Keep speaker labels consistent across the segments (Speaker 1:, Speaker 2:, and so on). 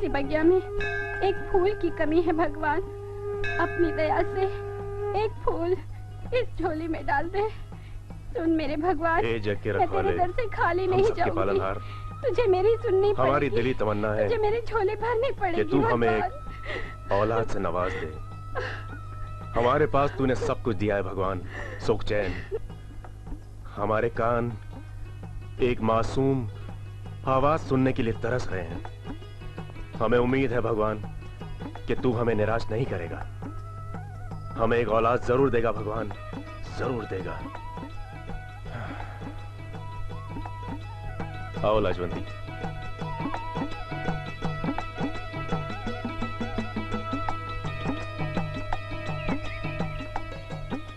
Speaker 1: से बगिया में एक फूल की कमी है भगवान। अपनी दया से एक फूल इस झोली में डाल दे। सुन मेरे भगवान, मैं तेरे दर से खाली नहीं जाऊंगी। तुझे मेरी सुननी पड़ेगी।
Speaker 2: हमारी दिली तमन्ना है
Speaker 1: तुझे मेरी झोली भरनी पड़ेगी
Speaker 2: कि तू हमें एक औलाद से नवाज दे। हमारे पास तूने सब कुछ दिया है भगवान, सुख चैन। हमारे कान एक मासूम आवाज सुनने के लिए तरस रहे हैं। हमें उम्मीद है भगवान कि तू हमें निराश नहीं करेगा। हमें एक औलाद जरूर देगा भगवान, जरूर देगा। आओ लाजवंती।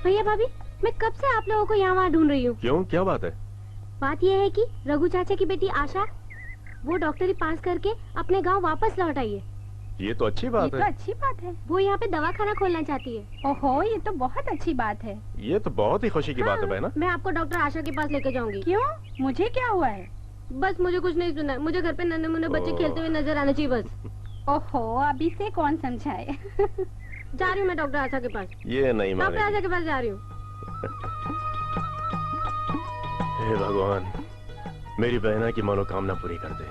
Speaker 3: भैया भाभी, मैं कब से आप लोगों को यहाँ वहाँ ढूंढ रही हूँ।
Speaker 2: क्यों, क्या बात है?
Speaker 3: बात यह है कि रघु चाचा की बेटी आशा, वो डॉक्टरी पास करके अपने गांव वापस लौट आई है।
Speaker 2: ये तो अच्छी बात है।
Speaker 1: तो अच्छी बात है।
Speaker 3: वो यहाँ पे दवाखाना खोलना चाहती है।
Speaker 1: ओहो, ये तो बहुत अच्छी बात है।
Speaker 2: ये तो बहुत ही खुशी की बात है बहना।
Speaker 3: मैं आपको डॉक्टर आशा के पास लेके जाऊंगी।
Speaker 1: क्यों, मुझे क्या हुआ है?
Speaker 3: बस मुझे कुछ नहीं सुना, मुझे घर पे नन्हे मुन्ने बच्चे खेलते हुए नजर आने चाहिए बस।
Speaker 1: ओहो, अभी से कौन समझाए।
Speaker 3: जा रही हूँ मैं डॉक्टर आशा के पास।
Speaker 2: ये नहीं मानेगी।
Speaker 3: डॉक्टर आशा के पास जा रही हूँ।
Speaker 2: हे भगवान, मेरी बहना की मनोकामना पूरी कर दे।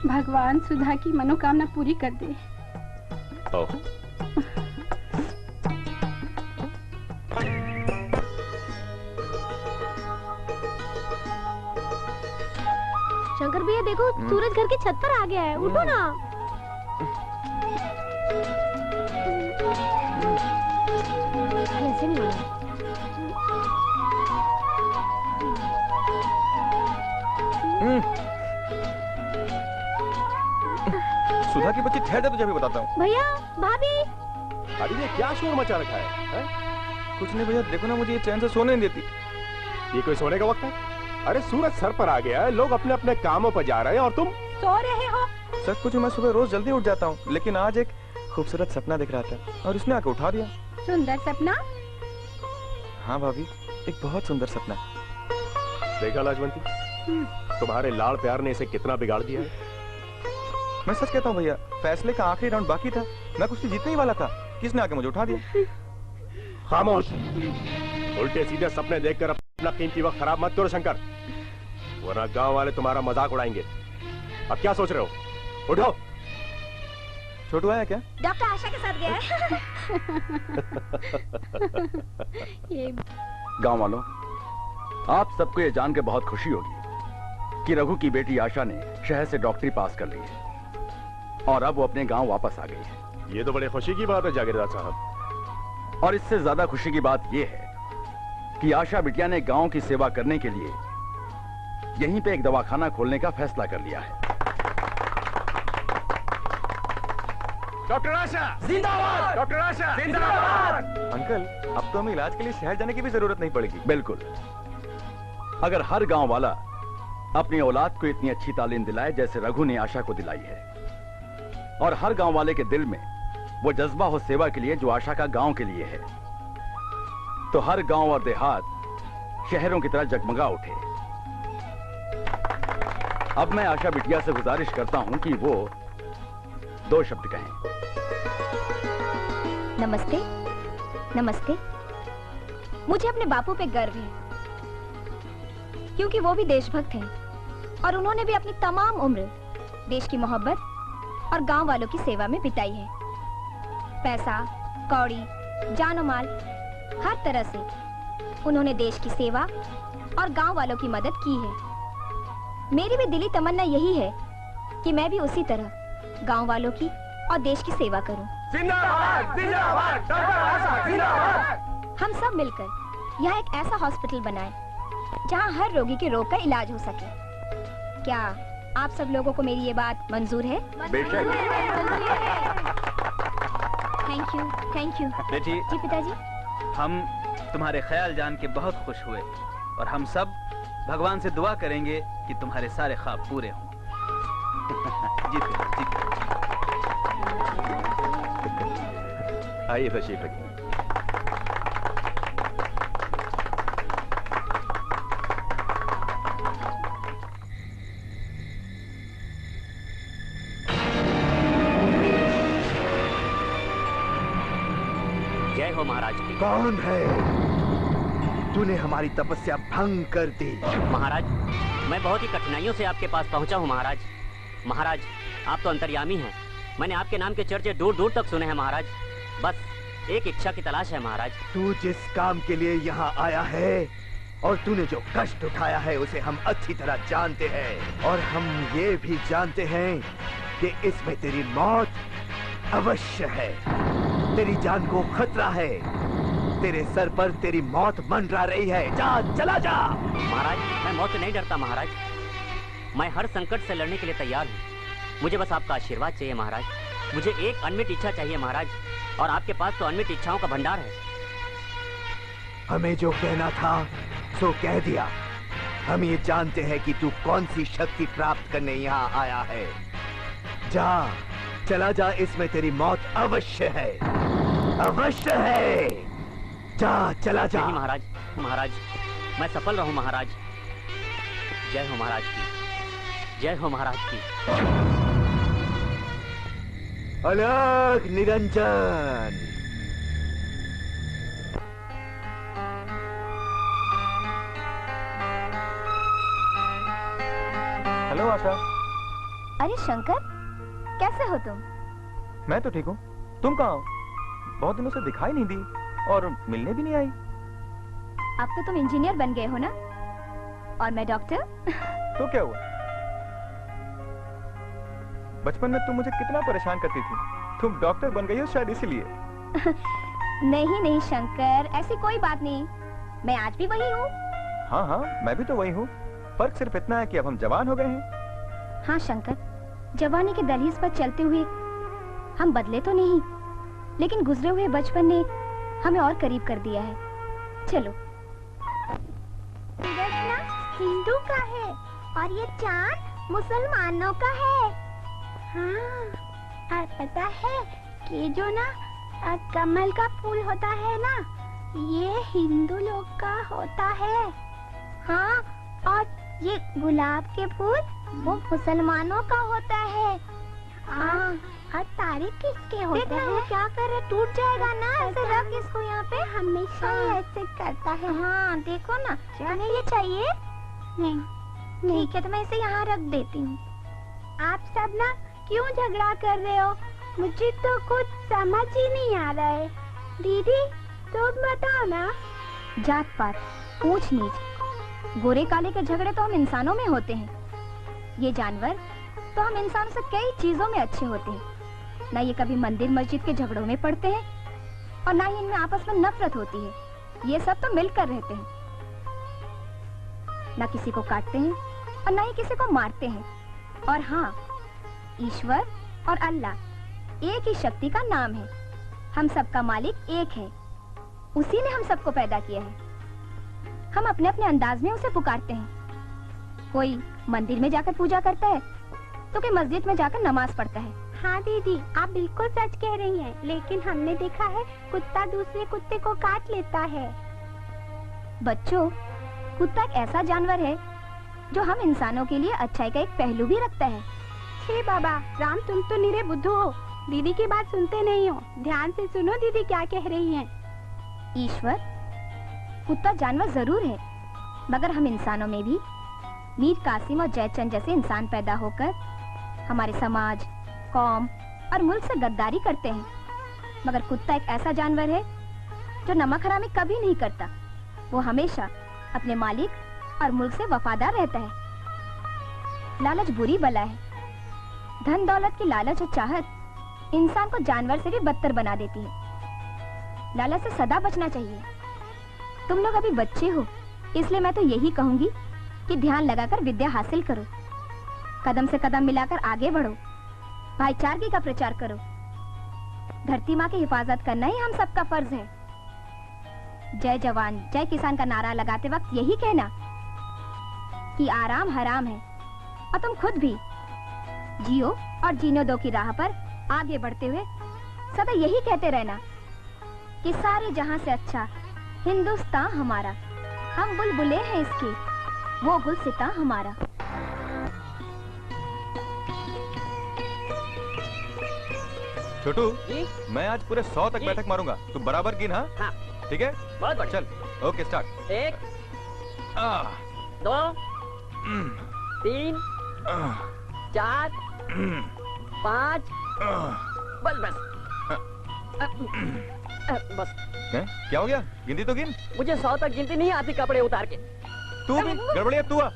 Speaker 1: भगवान सुधा की मनोकामना पूरी कर दे।
Speaker 2: आओ।
Speaker 3: शंकर भैया देखो, सूरज घर की छत पर आ गया है, उठो ना। ऐसे नहीं होना।
Speaker 4: सुधा की बच्ची ठहर जा, तुझे भी बताता हूँ।
Speaker 3: भैया भाभी,
Speaker 2: अरे ये क्या शोर मचा रखा है?
Speaker 4: कुछ नहीं भैया, देखो ना, मुझे ये चैन से सोने नहीं देती।
Speaker 2: ये कोई सोने का वक्त है? अरे सूरज सर पर आ गया है, लोग अपने अपने कामों पर जा रहे हैं और तुम
Speaker 1: सो रहे हो।
Speaker 4: सच पूछो, मैं सुबह रोज जल्दी उठ जाता हूँ, लेकिन आज एक खूबसूरत सपना दिख रहा था और इसने आके उठा दिया।
Speaker 1: सुंदर सपना?
Speaker 4: हाँ भाभी, एक बहुत सुंदर सपना।
Speaker 2: देखा लाजवंती, तुम्हारे लाड़ प्यार ने इसे कितना बिगाड़ दिया है।
Speaker 4: मैं सच कहता हूँ भैया, फैसले का आखिरी राउंड बाकी था, मैं कुछ जीतने ही वाला था, किसने आके मुझे उठा दिया।
Speaker 2: खामोश, उल्टे सीधे सपने देखकर अपना कीमती वक्त खराब मत करो शंकर, वरना गांव वाले तुम्हारा मजाक उड़ाएंगे। अब क्या सोच रहे हो? उठो।
Speaker 4: छोटू आया क्या?
Speaker 3: डॉक्टर आशा के साथ गया है।
Speaker 5: गांव वालों, आप सबको ये जान के बहुत खुशी होगी कि रघु की बेटी आशा ने शहर से डॉक्टरी पास कर ली है और अब वो अपने गांव वापस आ गई है।
Speaker 2: ये तो बड़े खुशी की बात है जागीरदार साहब।
Speaker 5: और इससे ज्यादा खुशी की बात यह है कि आशा बिटिया ने गांव की सेवा करने के लिए यहीं पे एक दवाखाना खोलने का फैसला कर लिया है।
Speaker 2: डॉक्टर आशा जिंदाबाद! डॉक्टर आशा जिंदाबाद!
Speaker 4: अंकल, अब तो हमें इलाज के लिए शहर जाने की भी जरूरत नहीं पड़ेगी।
Speaker 5: बिल्कुल। अगर हर गांव वाला अपनी औलाद को इतनी अच्छी तालीम दिलाए जैसे रघु ने आशा को दिलाई है, और हर गांव वाले के दिल में वो जज्बा हो सेवा के लिए जो आशा का गांव के लिए है, तो हर गांव और देहात शहरों की तरह जगमगा उठे। अब मैं आशा बिटिया से गुजारिश करता हूं कि वो 2 शब्द कहें।
Speaker 6: नमस्ते। नमस्ते। मुझे अपने बापू पे गर्व है, क्योंकि वो भी देशभक्त हैं और उन्होंने भी अपनी तमाम उम्र देश की मोहब्बत और गांव वालों की सेवा में बिताई है। पैसा, कौड़ी, जानो माल, हर तरह से उन्होंने देश की सेवा और गांव वालों की मदद की है। मेरी भी दिली तमन्ना यही है कि मैं भी उसी तरह गांव वालों की और देश की सेवा करूं।
Speaker 2: जिंदाबाद! जिंदाबाद! डॉक्टर आशा जिंदाबाद!
Speaker 6: हम सब मिलकर यहाँ एक ऐसा हॉस्पिटल बनाएं जहाँ हर रोगी के रोग का इलाज हो सके। क्या आप सब लोगों को मेरी ये बात मंजूर है?
Speaker 5: बेशक।
Speaker 6: Thank you, thank you.
Speaker 7: बेटी
Speaker 6: जी पिताजी।
Speaker 7: हम तुम्हारे ख्याल जान के बहुत खुश हुए और हम सब भगवान से दुआ करेंगे कि तुम्हारे सारे ख्वाब पूरे हों। जीते जीते।
Speaker 2: आइए तशरीफ रखिए।
Speaker 8: कौन है? तूने हमारी तपस्या भंग कर दी।
Speaker 9: महाराज, मैं बहुत ही कठिनाइयों से आपके पास पहुंचा हूं महाराज। महाराज, आप तो अंतर्यामी हैं। मैंने आपके नाम के चर्चे दूर दूर तक सुने हैं महाराज। बस एक इच्छा की तलाश है महाराज।
Speaker 8: तू जिस काम के लिए यहाँ आया है और तूने जो कष्ट उठाया है उसे हम अच्छी तरह जानते हैं, और हम ये भी जानते हैं कि इसमें तेरी मौत अवश्य है। तेरी जान को खतरा है। तेरे सर पर तेरी मौत मंडरा रही है। जा, चला जा।
Speaker 9: महाराज, मैं मौत से नहीं डरता महाराज। मैं हर संकट से लड़ने के लिए तैयार हूँ। मुझे बस आपका आशीर्वाद चाहिए महाराज। मुझे एक अनमित इच्छा चाहिए महाराज, और आपके पास तो अनमित इच्छाओं का भंडार है।
Speaker 8: हमें जो कहना था सो कह दिया। हम ये जानते हैं कि तू कौन सी शक्ति प्राप्त करने यहाँ आया है। जा, चला जा, इसमें तेरी मौत अवश्य है, अवश्य है। जा, चला जा।
Speaker 9: नहीं महाराज, महाराज, मैं सफल रहूं महाराज। जय हो महाराज की, जय हो महाराज की।
Speaker 8: अलग निरंजन।
Speaker 4: हेलो आशा।
Speaker 6: अरे शंकर, कैसे हो तुम?
Speaker 4: मैं तो ठीक हूँ, तुम कहाँ हो? बहुत दिनों से दिखाई नहीं दी और मिलने भी नहीं आई।
Speaker 6: अब तो तुम इंजीनियर बन गए हो ना, और मैं डॉक्टर।
Speaker 4: तो क्या हुआ? बचपन में तुम मुझे कितना परेशान करती थी, तुम डॉक्टर बन गई हो शायद इसीलिए।
Speaker 6: नहीं नहीं शंकर, ऐसी कोई बात नहीं, मैं आज भी वही हूँ।
Speaker 4: हाँ हाँ, मैं भी तो वही हूँ। फर्क सिर्फ इतना है कि अब हम जवान हो गए हैं।
Speaker 6: हाँ शंकर, जवानी के दहलीज पर चलते हुए हम बदले तो नहीं, लेकिन गुजरे हुए बचपन ने हमें और करीब कर दिया है। चलो।
Speaker 3: हिंदू का है और ये चांद मुसलमानों का है। हाँ, और पता है कि जो ना कमल का फूल होता है ना, ये हिंदू लोग का होता है। हाँ, और ये गुलाब के फूल वो मुसलमानों का होता है। हाँ, और तारे किसके होते हैं? वो क्या कर रहे, टूट जाएगा ना। ऐसे रख इसको यहाँ पे, हमेशा ही ऐसे करता है। हाँ देखो ना, तुम्हें ये चाहिए? नहीं, ठीक है, तो मैं इसे यहाँ रख देती हूँ। आप सब ना क्यों झगड़ा कर रहे हो? मुझे तो कुछ समझ ही नहीं आ रहा है। दीदी तुम बताओ ना।
Speaker 6: जात पात, ऊंच नीच, गोरे काले के झगड़े तो हम इंसानों में होते हैं। ये जानवर तो हम इंसानों से कई चीजों में अच्छे होते हैं। ना ये कभी मंदिर मस्जिद के झगड़ों में पड़ते हैं, और ना ही इनमें आपस में नफरत होती है। ये सब तो मिलकर रहते हैं। ना किसी को काटते हैं और ना ही किसी को मारते हैं। और हाँ, ईश्वर और अल्लाह एक ही शक्ति का नाम है। हम सबका मालिक एक है, उसी ने हम सबको पैदा किया है। हम अपने अपने अंदाज में उसे पुकारते हैं। कोई मंदिर में जाकर पूजा करता है तो कोई मस्जिद में जाकर नमाज पढ़ता है।
Speaker 3: हाँ दीदी, आप बिल्कुल सच कह रही हैं, लेकिन हमने देखा है कुत्ता दूसरे कुत्ते को काट लेता है।
Speaker 6: बच्चों, कुत्ता एक ऐसा जानवर है जो हम इंसानों के लिए अच्छाई का एक पहलू भी रखता है।
Speaker 3: हे बाबा राम, तुम तो निरे बुद्धू हो, दीदी की बात सुनते नहीं हो। ध्यान से सुनो दीदी क्या कह रही हैं।
Speaker 6: ईश्वर, कुत्ता जानवर जरूर है, मगर हम इंसानों में भी मीर कासिम और जयचंद जैसे इंसान पैदा होकर हमारे समाज, कौम और मुल्क से गद्दारी करते हैं। मगर कुत्ता एक ऐसा जानवर है जो नमक हरामी कभी नहीं करता। वो हमेशा अपने मालिक और मुल्क से वफादार रहता है। लालच बुरी बला है। धन दौलत की लालच और चाहत इंसान को जानवर से भी बदतर बना देती है। लालच से सदा बचना चाहिए। तुम लोग अभी बच्चे हो, इसलिए मैं तो यही कहूंगी कि ध्यान लगाकर विद्या हासिल करो, कदम से कदम मिलाकर आगे बढ़ो, भाईचारगी का प्रचार करो। धरती माँ की हिफाजत करना ही हम सबका फर्ज है। जय जवान जय किसान का नारा लगाते वक्त यही कहना कि आराम हराम है, और तुम खुद भी जियो और जीने दो की राह पर आगे बढ़ते हुए सदा यही कहते रहना कि सारे जहां से अच्छा हिंदुस्तान हमारा, हम बुलबुले हैं इसके, वो गुलसिता हमारा।
Speaker 4: छोटू, मैं आज पूरे 100 तक बैठक मारूंगा, तू बराबर गिन। हाँ, ठीक है?
Speaker 9: बहुत बढ़िया।
Speaker 4: चल, ओके स्टार्ट।
Speaker 9: 1 2 3 4 5 बस बस बस।
Speaker 4: हैं? क्या हो गया? गिनती तो गिन।
Speaker 9: मुझे 100 तक गिनती नहीं आती कपड़े उतार के।
Speaker 4: तू गिन, गड़बड़िया तू आ।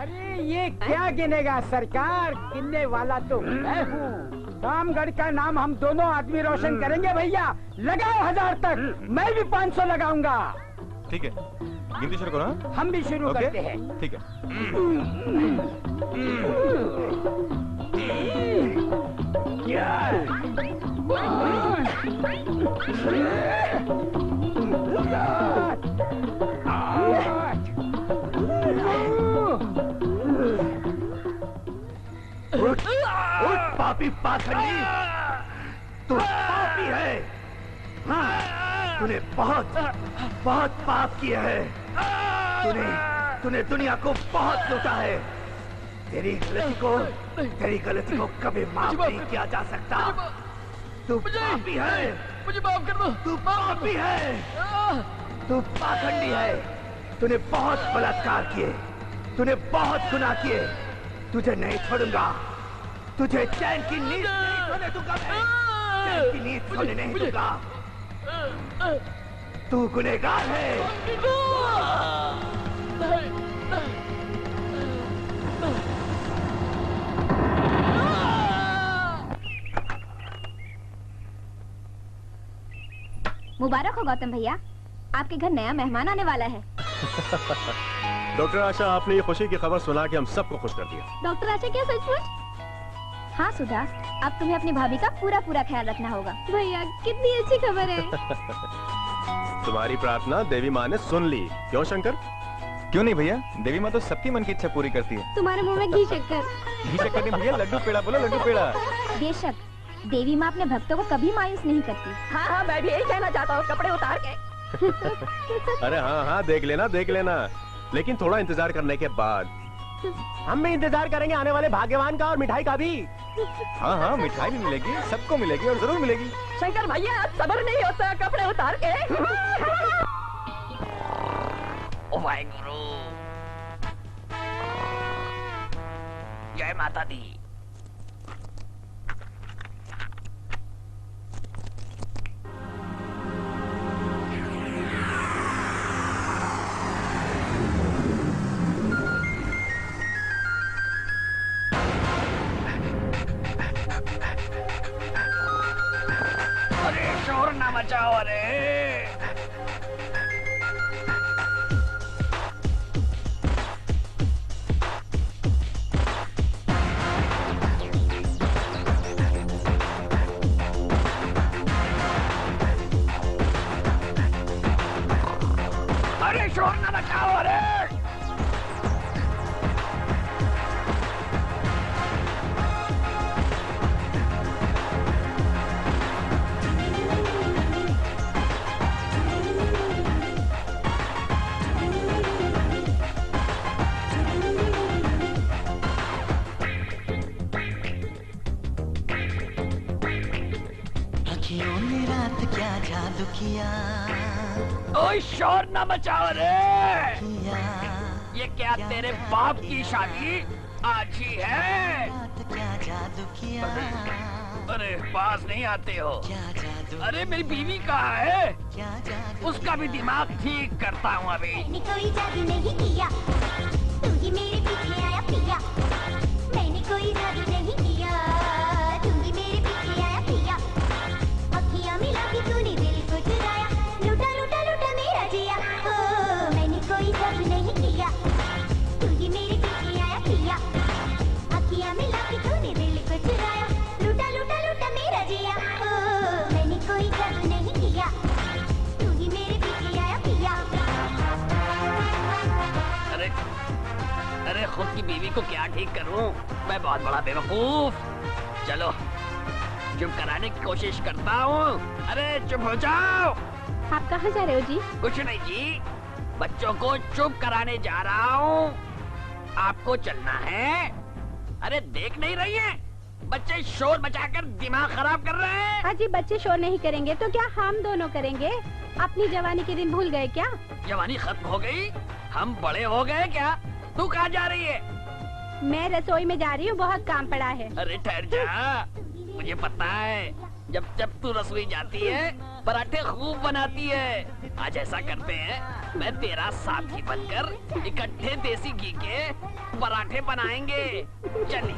Speaker 10: अरे ये क्या गिनेगा सरकार, गिनने वाला तो मैं हूँ। रामगढ़ का नाम हम दोनों आदमी रोशन करेंगे भैया। लगाओ 1000 तक, मैं भी 500 लगाऊंगा।
Speaker 4: ठीक है, गिनती शुरू करो। हाँ?
Speaker 10: हम भी शुरू
Speaker 4: ओके?
Speaker 10: करते हैं।
Speaker 4: ठीक है।
Speaker 8: उठ पापी पाखंडी, तू पापी है। हाँ, तूने बहुत बहुत पाप किया है। तूने दुनिया को बहुत लूटा है। तेरी गलती को कभी माफ नहीं किया जा सकता। तू पापी है।
Speaker 9: मुझे माफ कर दो।
Speaker 8: तू पापी है। तू पाखंडी है। तूने बहुत बलात्कार किए, तूने बहुत गुनाह किए। तुझे नहीं छोड़ूंगा। तुझे चैन की नींद नहीं सोने दूंगा मैं। चैन की नींद सोने नहीं दूंगा। तू गुनहगार है।
Speaker 6: मुबारक हो गौतम भैया, आपके घर नया मेहमान आने वाला है।
Speaker 2: डॉक्टर आशा, आपने ये खुशी की खबर सुना के हम सबको खुश कर दिया।
Speaker 6: डॉक्टर आशा, क्या सचमुच? हाँ सुधा, अब तुम्हें अपनी भाभी का पूरा ख्याल रखना होगा।
Speaker 1: भैया कितनी अच्छी खबर है।
Speaker 2: तुम्हारी प्रार्थना देवी माँ ने सुन ली, क्यों शंकर?
Speaker 4: क्यों नहीं भैया, देवी माँ तो सबकी मन की इच्छा पूरी करती है।
Speaker 1: तुम्हारे मुंह में घी शक्कर।
Speaker 4: घी शक्कर नहीं भैया, लड्डू पेड़ा बोलो, लड्डू पेड़ा।
Speaker 6: बेशक, देवी माँ अपने भक्तों को कभी मायूस नहीं करती।
Speaker 9: हाँ, मैं भी यही कहना चाहता हूँ, कपड़े उतार के।
Speaker 2: अरे हाँ, देख लेना, लेकिन थोड़ा इंतजार करने के बाद।
Speaker 11: हम भी इंतजार करेंगे आने वाले भाग्यवान का और मिठाई का भी।
Speaker 4: हाँ, मिठाई भी मिलेगी, सबको मिलेगी और जरूर मिलेगी।
Speaker 9: शंकर भैया, सब्र नहीं होता कपड़े उतार के। ओ वाहेगुरु, जय माता दी।
Speaker 8: बचाओ। अरे अरे शोर ना मचाओ। अरे ओए शोर ना मचाओ रे। ये क्या तेरे बाप की शादी आज ही है? अरे पास नहीं आते हो। अरे मेरी बीवी कहाँ है? उसका भी दिमाग ठीक करता हूँ अभी।
Speaker 3: मैंने कोई जादू नहीं किया, तू ही मेरे पीछे आया पिया। मैंने कोई जादू नहीं किया, तू ही मेरे पीछे आया पिया। अखियाँ मिला के तूने दिल को चुराया, लूटा लूटा लूटा मेरा जिया। ओ मैंने कोई जादू नहीं किया, तू ही मेरे पीछे आया पिया। अखियाँ मिला के तूने दिल को चुराया, लूटा लूटा लूटा मेरा जिया। ओ मैंने कोई जादू नहीं किया, तू ही मेरे पीछे आया पिया।
Speaker 9: अरे खुद की बीवी को क्या ठीक करूं? मैं बहुत बड़ा बेवकूफ। चलो चुप कराने की कोशिश करता हूँ। अरे चुप हो जाओ।
Speaker 1: आप कहाँ जा रहे हो जी?
Speaker 9: कुछ नहीं जी, बच्चों को चुप कराने जा रहा हूँ। आपको चलना है? अरे देख नहीं रही है, बच्चे शोर मचाकर दिमाग खराब कर रहे हैं।
Speaker 1: हाँ जी, बच्चे शोर नहीं करेंगे तो क्या हम दोनों करेंगे? अपनी जवानी के दिन भूल गए क्या?
Speaker 12: जवानी खत्म हो गई? हम बड़े हो गए क्या? तू कहाँ जा रही है?
Speaker 1: मैं रसोई में जा रही हूँ, बहुत काम पड़ा है।
Speaker 12: अरे ठहर जा, मुझे पता है जब जब तू रसोई जाती है पराठे खूब बनाती है। आज ऐसा करते हैं, मैं तेरा साथी बनकर इकट्ठे देसी घी के पराठे बनाएंगे। चलिए।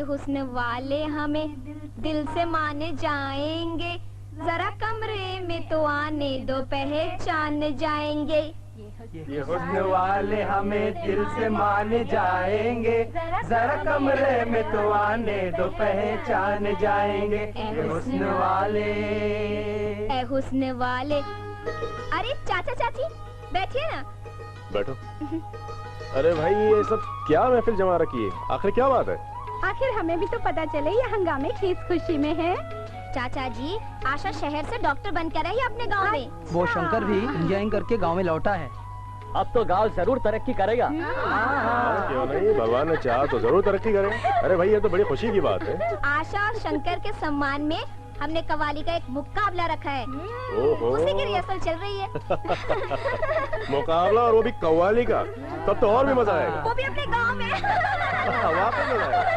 Speaker 6: हुस्न वाले हमें दिल से माने जाएंगे, जरा कमरे में तो आने दो पहचान जाएंगे।
Speaker 11: ये हुस्न वाले हमें दिल से माने जाएंगे, जरा कमरे में तो आने दो पहचान जाएंगे। ये हुस्न वाले,
Speaker 6: ए हुस्न वाले। अरे चाचा चाची बैठिए ना।
Speaker 2: बैठो। अरे भाई ये सब क्या महफिल जमा रखी है, आखिर क्या बात है?
Speaker 1: आखिर हमें भी तो पता चले ये हंगामे किस खुशी में है।
Speaker 6: चाचा जी, आशा शहर से डॉक्टर बनकर आई अपने गांव में।
Speaker 13: वो शंकर भी इंजीनियरिंग करके गांव में लौटा है।
Speaker 9: अब तो गांव जरूर तरक्की करेगा।
Speaker 2: क्यों नहीं, भगवान ने चाहा तो जरूर तरक्की करेगा। अरे भाई ये तो बड़ी खुशी की बात है।
Speaker 6: आशा और शंकर के सम्मान में हमने कव्वाली का एक मुकाबला रखा है।
Speaker 2: ओहो।
Speaker 6: उसी की रिहर्सल चल रही है।
Speaker 2: मुकाबला, और वो भी कव्वाली का, तब तो और भी मजा आएगा।
Speaker 6: वो भी अपने गांव में।
Speaker 2: वापस मजा आएगा।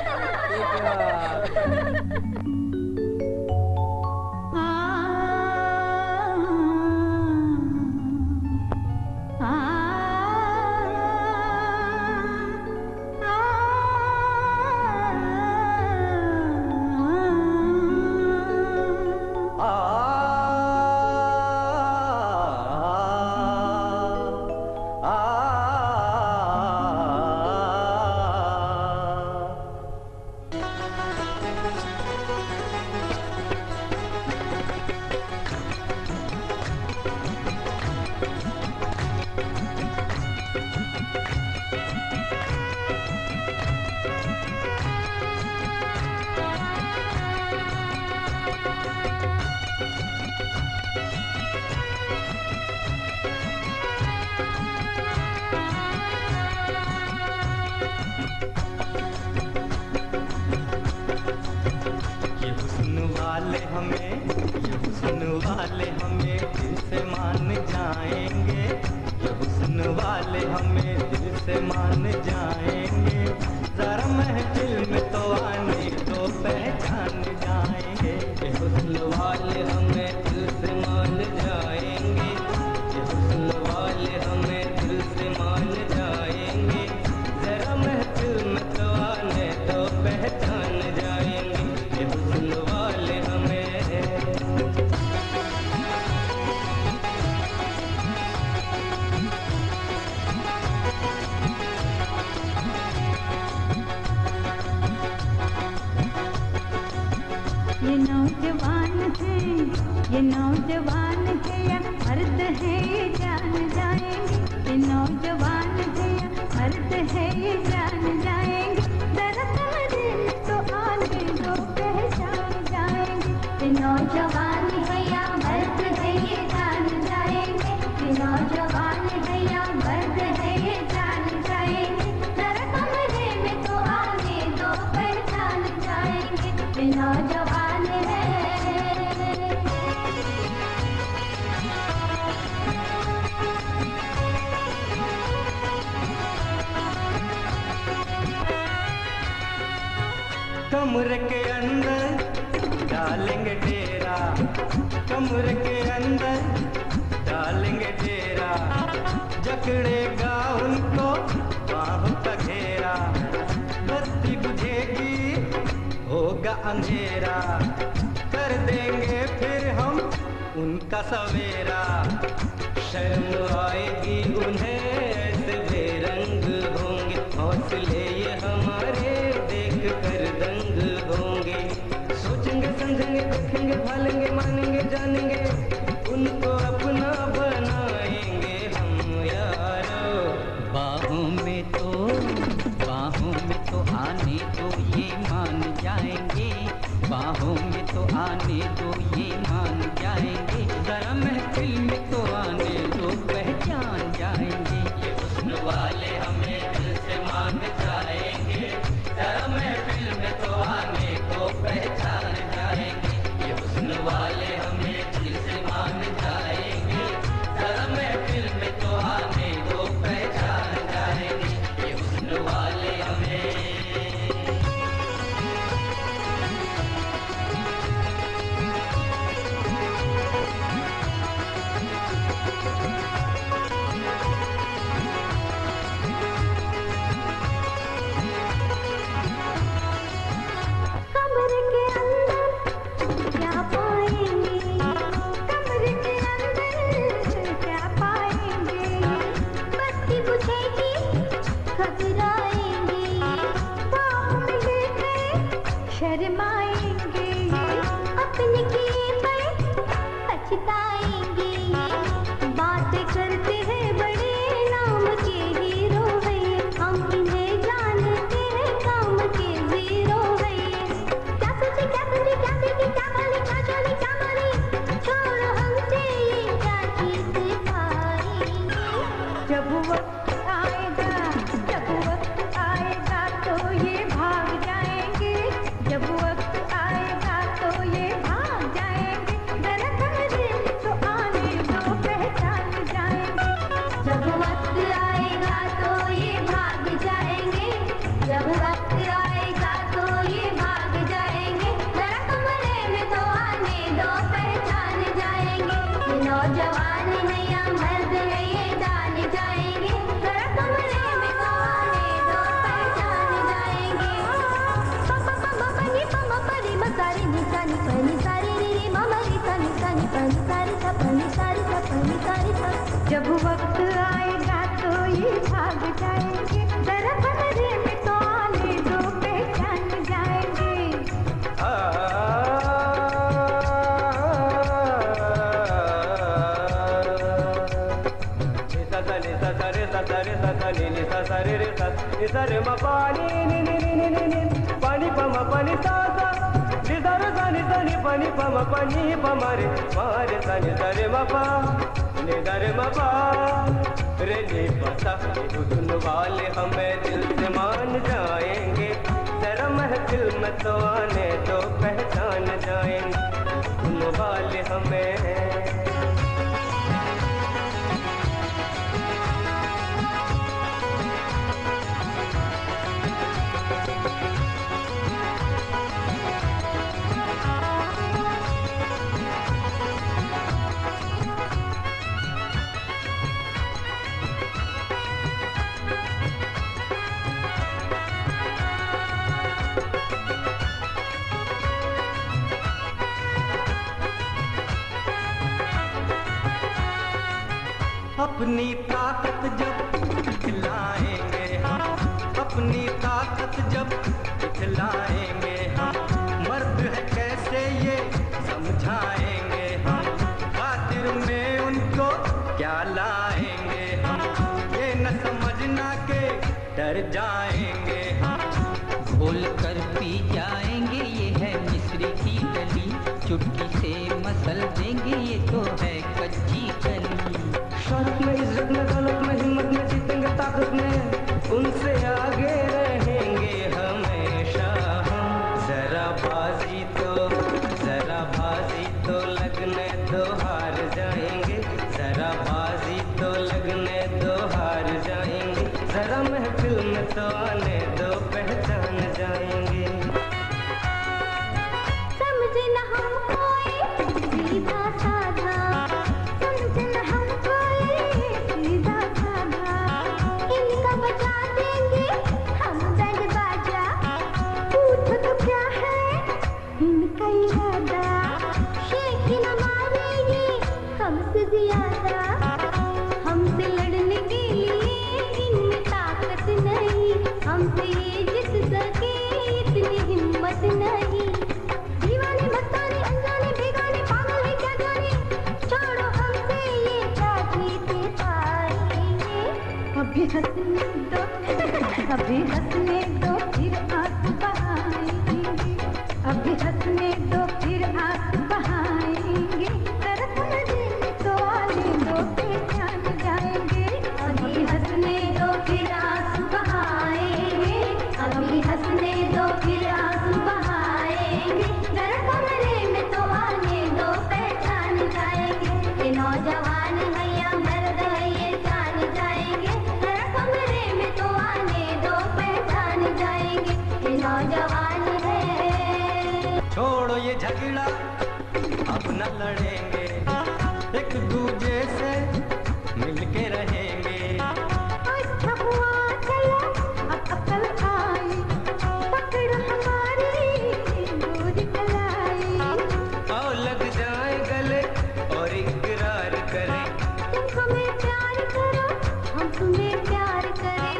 Speaker 14: ये नौजवान है या मर्द है ये जान जाएंगे, ये नौजवान है या मर्द है ये जान जाएंगे, जरा समझे तो आने दो पहचान जाएंगे, ये नौजवान है या मर्द है ये जान जाएंगे, ये नौजवान है या मर्द है ये जान जाएंगे, जरा समझे में तो आने दो पहचान जाएंगे, ये नौजवान है।
Speaker 11: कमरे के अंदर डालेंगे डेरा, कमरे के अंदर डालेंगे डेरा, जकड़ेगा उनको बाहों का घेरा, बत्ती बुझेगी होगा अंधेरा, कर देंगे फिर हम उनका सवेरा, शर्म आएगी उन्हें ऐसे बेरंग होंगे, हौसले ये हमारे देख कर दंग होंगे, सोचेंगे समझेंगे देखेंगे भालेंगे मानेंगे जानेंगे, उनको अपना बनाएंगे हम यारो।
Speaker 15: बाहों में तो आने दो ये मान जाएंगे, बाहों में तो आने दो ये मान जाएंगे, जरा महफिल में तो आने दो पहचान जाएंगे, ये हुस्न वाले हमें दिल से मान जाएंगे, जरा महफिल में तो आने को पहचान जाएंगे, ये हुस्न वाले हमें दिल से मान जाएंगे, जरा महफिल में तो आने को पहचान जाएंगे, ये हुस्न वाले हमें।
Speaker 14: कमरे के अंदर क्या पाएंगे, कमरे के अंदर क्या पाएंगे, बत्ती बुझेगी घबराएंगे, बाहों में लेके शर्माएंगे, अपने किए पर पछताएंगे, बातें करते हैं बड़े नाम के हीरो है, हम इन्हें जानते हैं काम के जीरो है, क्या सोचे क्या समझे क्या देखे क्या बोले क्या जाने क्या माने, छोड़ो हमसे ये क्या चीज पाएंगे, जब वक्त आएगा तो ये भाग जाएंगे, जब वक्त आएगा तो ये भाग जाएंगे, जरा समझे तो आने दो पहचान जाएंगे, जब वक्त आएगा तो ये भाग जाएंगे, जब वक्त आएगा तो ये भाग जाएंगे, जरा कमरे में तो आने दो पहचान जाएंगे, ये नौजवान है या मर्द है ये जान जाएंगे, जरा कमरे में तो आने दो पहचान जाएंगे, पमा पमा पनी पमा परी मसारी निशानी पनी सारी री ममा री सानी सानी पनी सारी सा पनी सारी सा पनी सारी सा, जब वक्त आएगा तो ये भाग जाएंगे, जरा कमरे में तो आने दो पहचान जाएंगे।
Speaker 11: पानी पमा पानी सासा निधर सानी सानी पानी पमा पानी पमारे मारे सानी सरे मपा निधर मपा रे नी पता हुस्न वाले हमें दिल से मान जाएंगे, जरा महफिल में तो आने दो पहचान जाएंगे, हुस्न वाले हमें। अपनी ताकत जब दिखलाएंगे हम, अपनी ताकत जब दिखलाएंगे हम, मर्द है कैसे ये समझाएंगे हम, पहचान जाएंगे।
Speaker 14: समझे न हम कोई सीधा साधा, समझे न हम कोई सीधा साधा, इनका बजा देंगे हम बैंड बाजा, पूछो तो क्या है इनका इरादा, शेख न मारेंगे हमसे ज्यादा, हमसे लड़ने के लिए इनमें ताकत नहीं, हमसे ये जित सके इतनी हिम्मत नहीं, दीवाने मस्ताने अनजाने बेगाने पागल है क्या जाने, छोड़ो हमसे ये क्या जीते पाएंगे, अभी हंसने दो अभी हंसने दो फिर आंसू बहाएंगे, अभी हंसने दो फिर आंसू बहाएंगे, तरस मजे तो आने दो पहचान जाएंगे, अभी हंसने दो फिर आंसू बहाएंगे, अभी हंसने दो फिर आंसू बहाएंगे, जरा कमरे में तो आने दो पहचान जाएंगे, ये नौजवान है या मर्द है ये जान जाएंगे, जरा कमरे में तो आने दो पहचान जाएंगे, ये नौजवान है।
Speaker 11: छोड़ो ये झगड़ा अब न लड़ेंगे, एक दूजे से मिलके रहेंगे।
Speaker 14: अच्छा हुआ चलो अब अकल आई, पकड़ हमारी दूर कलाई,
Speaker 11: आओ लग जाए गले और इकरार करें,
Speaker 14: तुम हमें प्यार करो हम तुम्हें प्यार करें,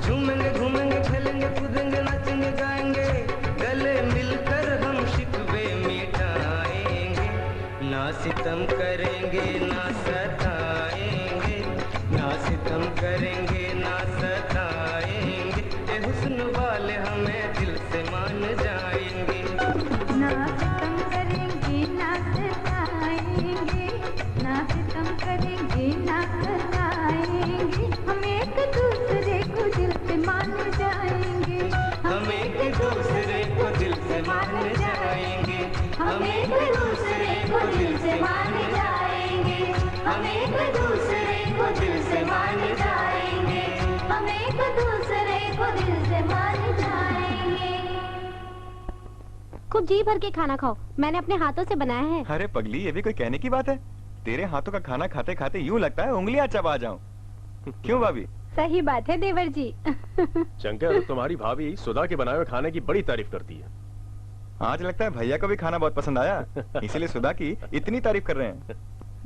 Speaker 11: झूमेंगे घूमेंगे खेलेंगे कूदेंगे नाचेंगे गाएंगे, गले मिलकर हम शिकवे मिटाएंगे, ना सितम करेंगे ना सताएंगे, ना सितम करेंगे ना सताएंगे, ए हुस्न वाले हमें दिल से मान जाएंगे।
Speaker 14: ना सितम करेंगे ना सताएंगे, ना सितम करेंगे ना सताएंगे, हम एक दूसरे को दिल से मान जाएंगे,
Speaker 11: हम एक दूसरे को दिल से मान जाएंगे,
Speaker 14: हम एक दूसरे को दिल से मान जाएंगे, हम एक दूसरे को दिल से मान जाएंगे, हम एक दूसरे को दिल से मान जाएंगे।
Speaker 6: खूब जी भर के खाना खाओ, मैंने अपने हाथों से बनाया है।
Speaker 4: अरे पगली, ये भी कोई कहने की बात है? तेरे हाथों का खाना खाते खाते यूं लगता है उंगलियां चबा जाऊं। क्यों भाभी?
Speaker 1: सही बात है देवर जी।
Speaker 2: शंकर, तुम्हारी भाभी सुधा के बनाए हुए खाने की बड़ी तारीफ करती है।
Speaker 4: आज लगता है भैया को भी खाना बहुत पसंद आया, इसीलिए सुधा की इतनी तारीफ कर रहे हैं।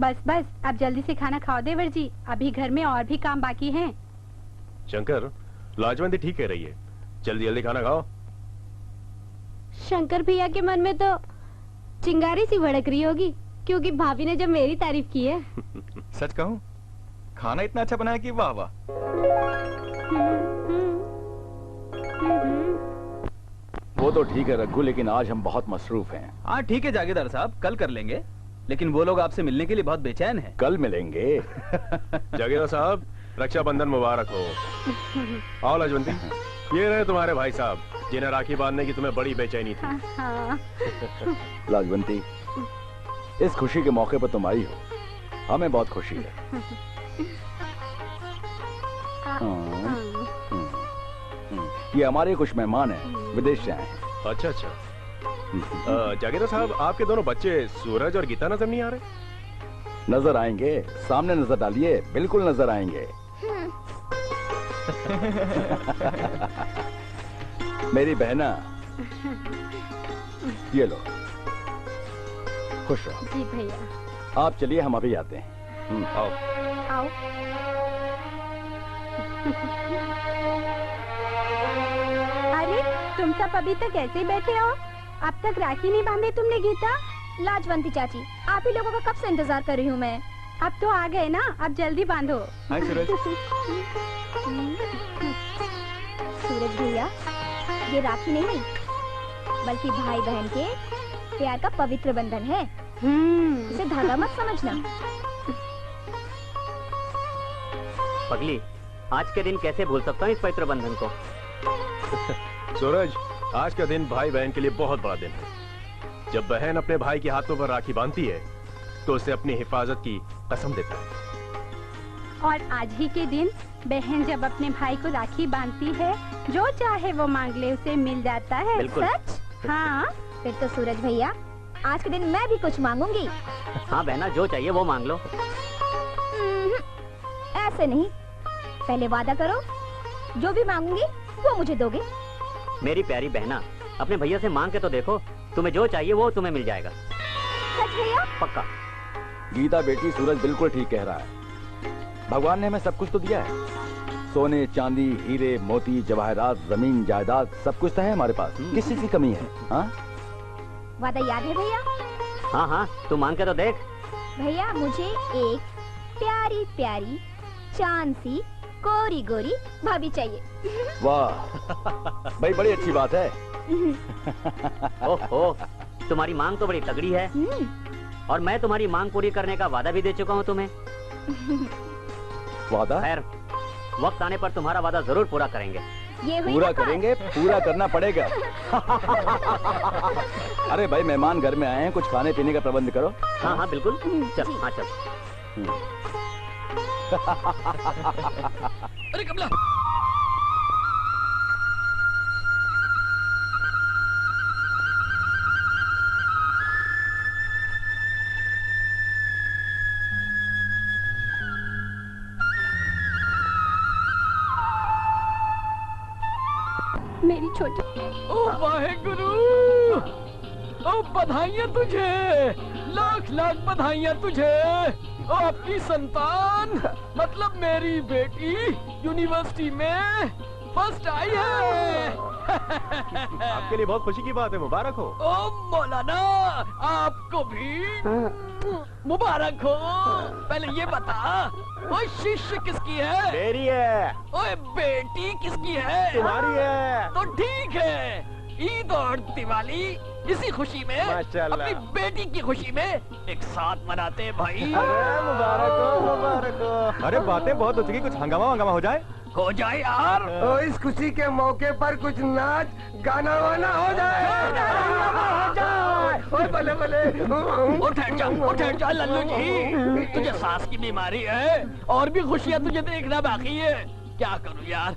Speaker 1: बस बस अब जल्दी से खाना खाओ देवर जी, अभी घर में और भी काम बाकी हैं।
Speaker 2: शंकर, लाजवंती ठीक कह रही है, जल्दी जल्दी खाना खाओ।
Speaker 6: शंकर भैया के मन में तो चिंगारी सी भड़क रही होगी, क्योंकि भाभी ने जब मेरी तारीफ की है।
Speaker 4: सच कहूं, खाना इतना अच्छा बनाया कि वाह वाह।
Speaker 5: वो तो ठीक है रघु, लेकिन आज हम बहुत मसरूफ हैं।
Speaker 7: हाँ ठीक है जागीरदार साहब, कल कर लेंगे, लेकिन वो लोग आपसे मिलने के लिए बहुत बेचैन हैं।
Speaker 5: कल मिलेंगे।
Speaker 2: जागीरदार साहब, रक्षाबंधन मुबारक हो। आओ लाजवंती, ये रहे तुम्हारे भाई साहब, जिन्हें राखी बांधने की तुम्हें बड़ी बेचैनी थी।
Speaker 1: हाँ।
Speaker 5: लाजवंती, इस खुशी के मौके पर तुम आई हो, हमें बहुत खुशी है। ये हमारे कुछ मेहमान हैं, विदेश से आए हैं।
Speaker 2: अच्छा अच्छा। जागीरदार साहब, आपके दोनों बच्चे सूरज और गीता नजर नहीं आ रहे?
Speaker 5: नजर आएंगे, सामने नजर डालिए, बिल्कुल नजर आएंगे। मेरी बहना, ये लो, खुश रहो।
Speaker 1: जी भैया।
Speaker 5: आप चलिए, हम अभी आते हैं। आओ।
Speaker 1: आओ। अरे तुम सब अभी तक ऐसे ही बैठे हो? अब तक राखी नहीं बांधे तुमने गीता?
Speaker 6: लाजवंती चाची, आप ही लोगों का कब से इंतजार कर रही हूँ मैं।
Speaker 1: अब तो आ गए ना, अब जल्दी बांधो।
Speaker 4: हाय सूरज।
Speaker 6: सूरज भैया, ये राखी नहीं बल्कि भाई बहन के प्यार का पवित्र बंधन है। इसे धागा मत समझना।
Speaker 9: पगली, आज के दिन कैसे भूल सकता हूँ इस पवित्र बंधन को।
Speaker 2: सूरज, आज का दिन भाई बहन के लिए बहुत बड़ा दिन है। जब बहन अपने भाई के हाथों पर राखी बांधती है तो उसे अपनी हिफाजत की कसम देता है।
Speaker 1: और आज ही के दिन बहन जब अपने भाई को राखी बांधती है, जो चाहे वो मांग ले उसे मिल जाता है।
Speaker 9: बिल्कुल।
Speaker 6: सच?
Speaker 1: हाँ।
Speaker 6: फिर तो सूरज भैया आज के दिन मैं भी कुछ मांगूंगी।
Speaker 9: हाँ बहना, जो चाहिए वो मांग लो।
Speaker 6: ऐसे नहीं, पहले वादा करो, जो भी मांगूंगी वो मुझे दोगे।
Speaker 9: मेरी प्यारी बहना, अपने भैया से मांग के तो देखो, तुम्हें जो चाहिए वो तुम्हें मिल जाएगा।
Speaker 6: सच भैया?
Speaker 9: पक्का।
Speaker 5: गीता बेटी, सूरज बिल्कुल ठीक कह रहा है। भगवान ने हमें सब कुछ तो दिया है। सोने, चांदी, हीरे, मोती, जवाहरात, जमीन, जायदाद, सब कुछ तो है हमारे पास। किस चीज की कमी है? हाँ?
Speaker 6: वादा याद है भैया?
Speaker 9: हाँ हाँ, तू मांग के तो देख।
Speaker 6: भैया मुझे एक प्यारी प्यारी चांद सी गोरी गोरी भाभी चाहिए।
Speaker 5: वाह भाई, बड़ी अच्छी बात है।
Speaker 9: ओहो, तुम्हारी मांग तो बड़ी तगड़ी है। और मैं तुम्हारी मांग पूरी करने का वादा भी दे चुका हूँ तुम्हें।
Speaker 5: वादा?
Speaker 9: खैर, वक्त आने पर तुम्हारा वादा जरूर पूरा करेंगे।
Speaker 6: ये हुई
Speaker 5: पूरा
Speaker 6: ना बात?
Speaker 5: करेंगे, पूरा करना पड़ेगा। अरे भाई, मेहमान घर में आए हैं, कुछ खाने पीने का प्रबंध करो।
Speaker 9: हाँ हाँ बिल्कुल, चल। हाँ चल।
Speaker 12: अरे कमला,
Speaker 1: मेरी छोटी।
Speaker 12: ओ वाहेगुरु, ओ बधाइयाँ तुझे, लाख लाख बधाइयाँ तुझे। ओ आपकी संतान, मतलब मेरी बेटी यूनिवर्सिटी में फर्स्ट आई है।
Speaker 2: आपके लिए बहुत खुशी की बात है, मुबारक हो।
Speaker 12: ओ मौलाना, आपको भी मुबारक हो। पहले ये बता, ओ शिष्य किसकी है?
Speaker 2: मेरी है।
Speaker 12: ओए बेटी किसकी है?
Speaker 2: तुम्हारी है।
Speaker 12: तो ठीक है, ईद और दिवाली इसी खुशी में,
Speaker 2: माशाल्लाह।
Speaker 12: अपनी बेटी की खुशी में एक साथ मनाते हैं भाई।
Speaker 2: मुबारक हो, मुबारक हो। अरे बातें बहुत हो चुकी, कुछ हंगामा वंगामा हो जाए।
Speaker 12: हो जाए यार।
Speaker 16: तो इस खुशी के मौके पर कुछ नाच गाना वाना हो जाए। भले भले।
Speaker 12: ठहर जा लल्लू जी, तुझे सांस की बीमारी है और भी खुशियाँ तुझे देखना बाकी है। क्या करूँ यार,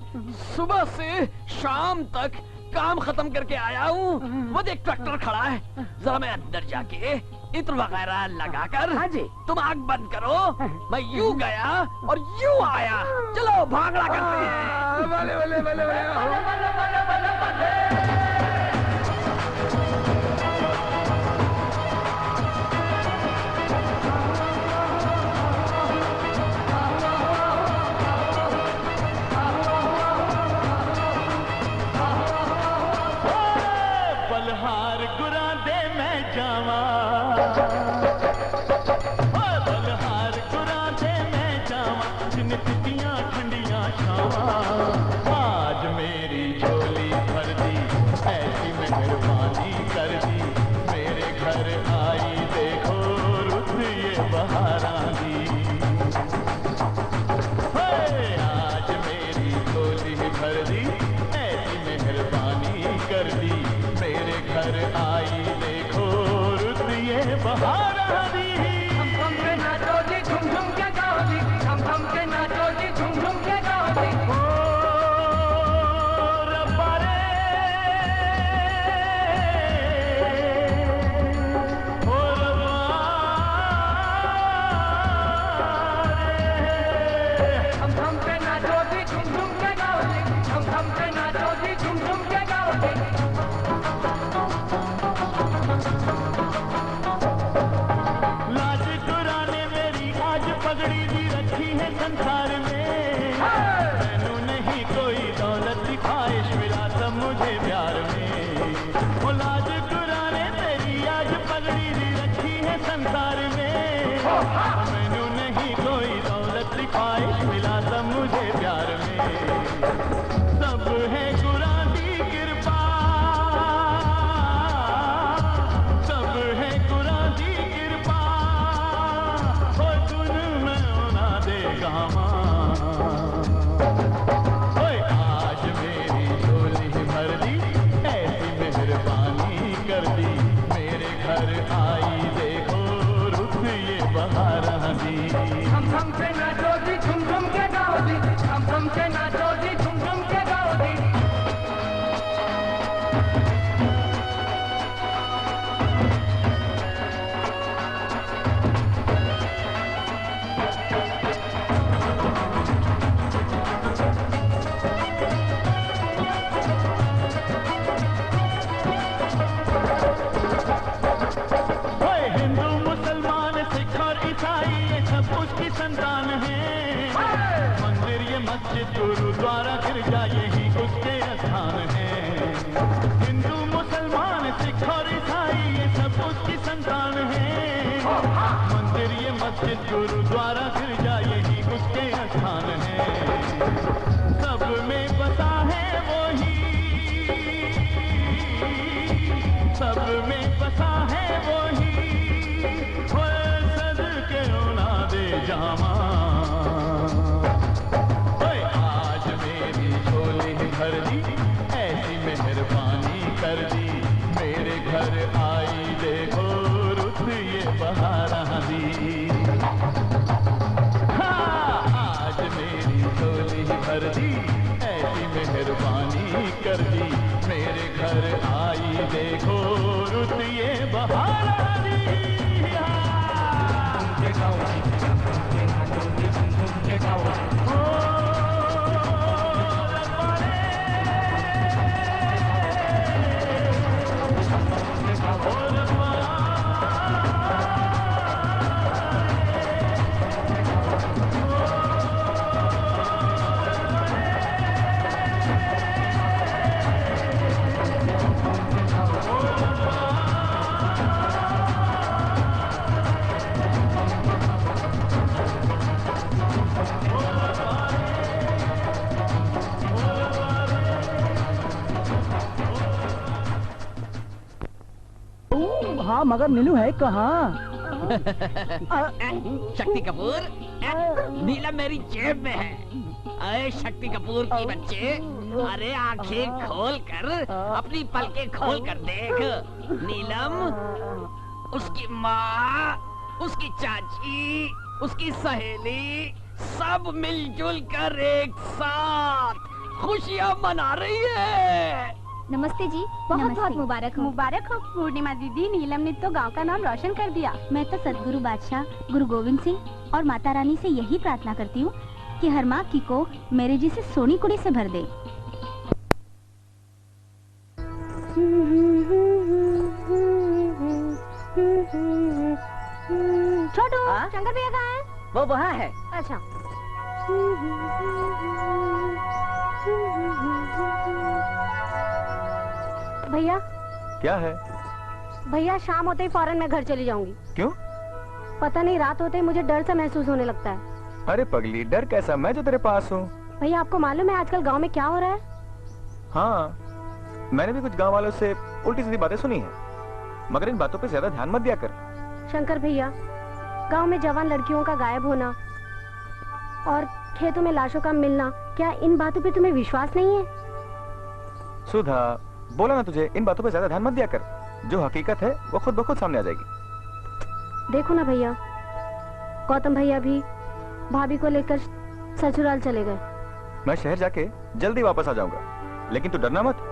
Speaker 12: सुबह से शाम तक काम खत्म करके आया हूँ। वो देख ट्रैक्टर खड़ा है, जरा मैं अंदर जाके इत्र वगैरह लगाकर तुम आग बंद करो। मैं यूं गया और यूं आया। चलो भागड़ा करते हैं।
Speaker 16: भले भले भले भले।
Speaker 11: बलहार गुरा दे मैं जावा, बलहार गुरा दे मैं जावा, जिन ठंडियां ठंडियां छावा। आज मेरी
Speaker 17: गुरुद्वारा गिरजा यही उसके स्थान है। हिंदू मुसलमान सिख और ईसाई ये सब उसकी संतान है। मंदिर ये मस्जिद गुरुद्वारा गिरजा यही उसके स्थान है। सब में बसा है वही, सब में बसा है वही, सद के ना दे जामा। भर दी ऐसी मेहरबानी कर दी, मेरे घर आई देखो रुत ये बहारा दी। हाँ, आज मेरी झोली भर दी ऐसी मेहरबानी कर दी, मेरे घर आई देखो रुत ये बहारा दी।
Speaker 13: हाँ मगर नीलू है कहाँ?
Speaker 12: शक्ति कपूर, नीलम मेरी जेब में है। अरे शक्ति कपूर की बच्चे, अरे आंखें खोल कर, अपनी पलकें खोल कर देख। नीलम, उसकी माँ, उसकी चाची, उसकी सहेली, सब मिलजुल कर एक साथ खुशियाँ मना रही है।
Speaker 6: नमस्ते जी, बहुत बहुत मुबारक हो।
Speaker 1: मुबारक हो पूर्णिमा दीदी, नीलम ने तो गांव का नाम रोशन कर दिया।
Speaker 3: मैं तो सदगुरु बादशाह गुरु गोविंद सिंह और माता रानी से यही प्रार्थना करती हूँ कि हर माँ की को मेरे जैसे सोनी कुड़ी से भर दे।
Speaker 1: छोटू, शंकर भैया कहाँ है?
Speaker 13: वो वहाँ है।
Speaker 1: अच्छा। भैया।
Speaker 4: क्या है?
Speaker 1: भैया शाम होते ही फौरन मैं घर चली जाऊंगी।
Speaker 4: क्यों?
Speaker 1: पता नहीं, रात होते ही मुझे डर सा महसूस होने लगता है।
Speaker 4: अरे पगली, डर कैसा, मैं जो तेरे पास हूँ।
Speaker 1: भैया आपको मालूम है आजकल गांव में क्या हो रहा है?
Speaker 4: हाँ, मैंने भी कुछ गांव वालों से उल्टी सीधी बातें सुनी है, मगर इन बातों पे ज्यादा ध्यान मत दिया कर।
Speaker 1: शंकर भैया, गांव में जवान लड़कियों का गायब होना और खेतों में लाशों का मिलना, क्या इन बातों पे तुम्हें विश्वास नहीं है?
Speaker 4: सुधा, बोला ना तुझे, इन बातों पे ज्यादा ध्यान मत दिया कर। जो हकीकत है वो खुद ब खुद सामने आ जाएगी।
Speaker 1: देखो ना भैया, गौतम भैया भी भाभी को लेकर ससुराल चले गए।
Speaker 4: मैं शहर जाके जल्दी वापस आ जाऊंगा, लेकिन तू डरना मत।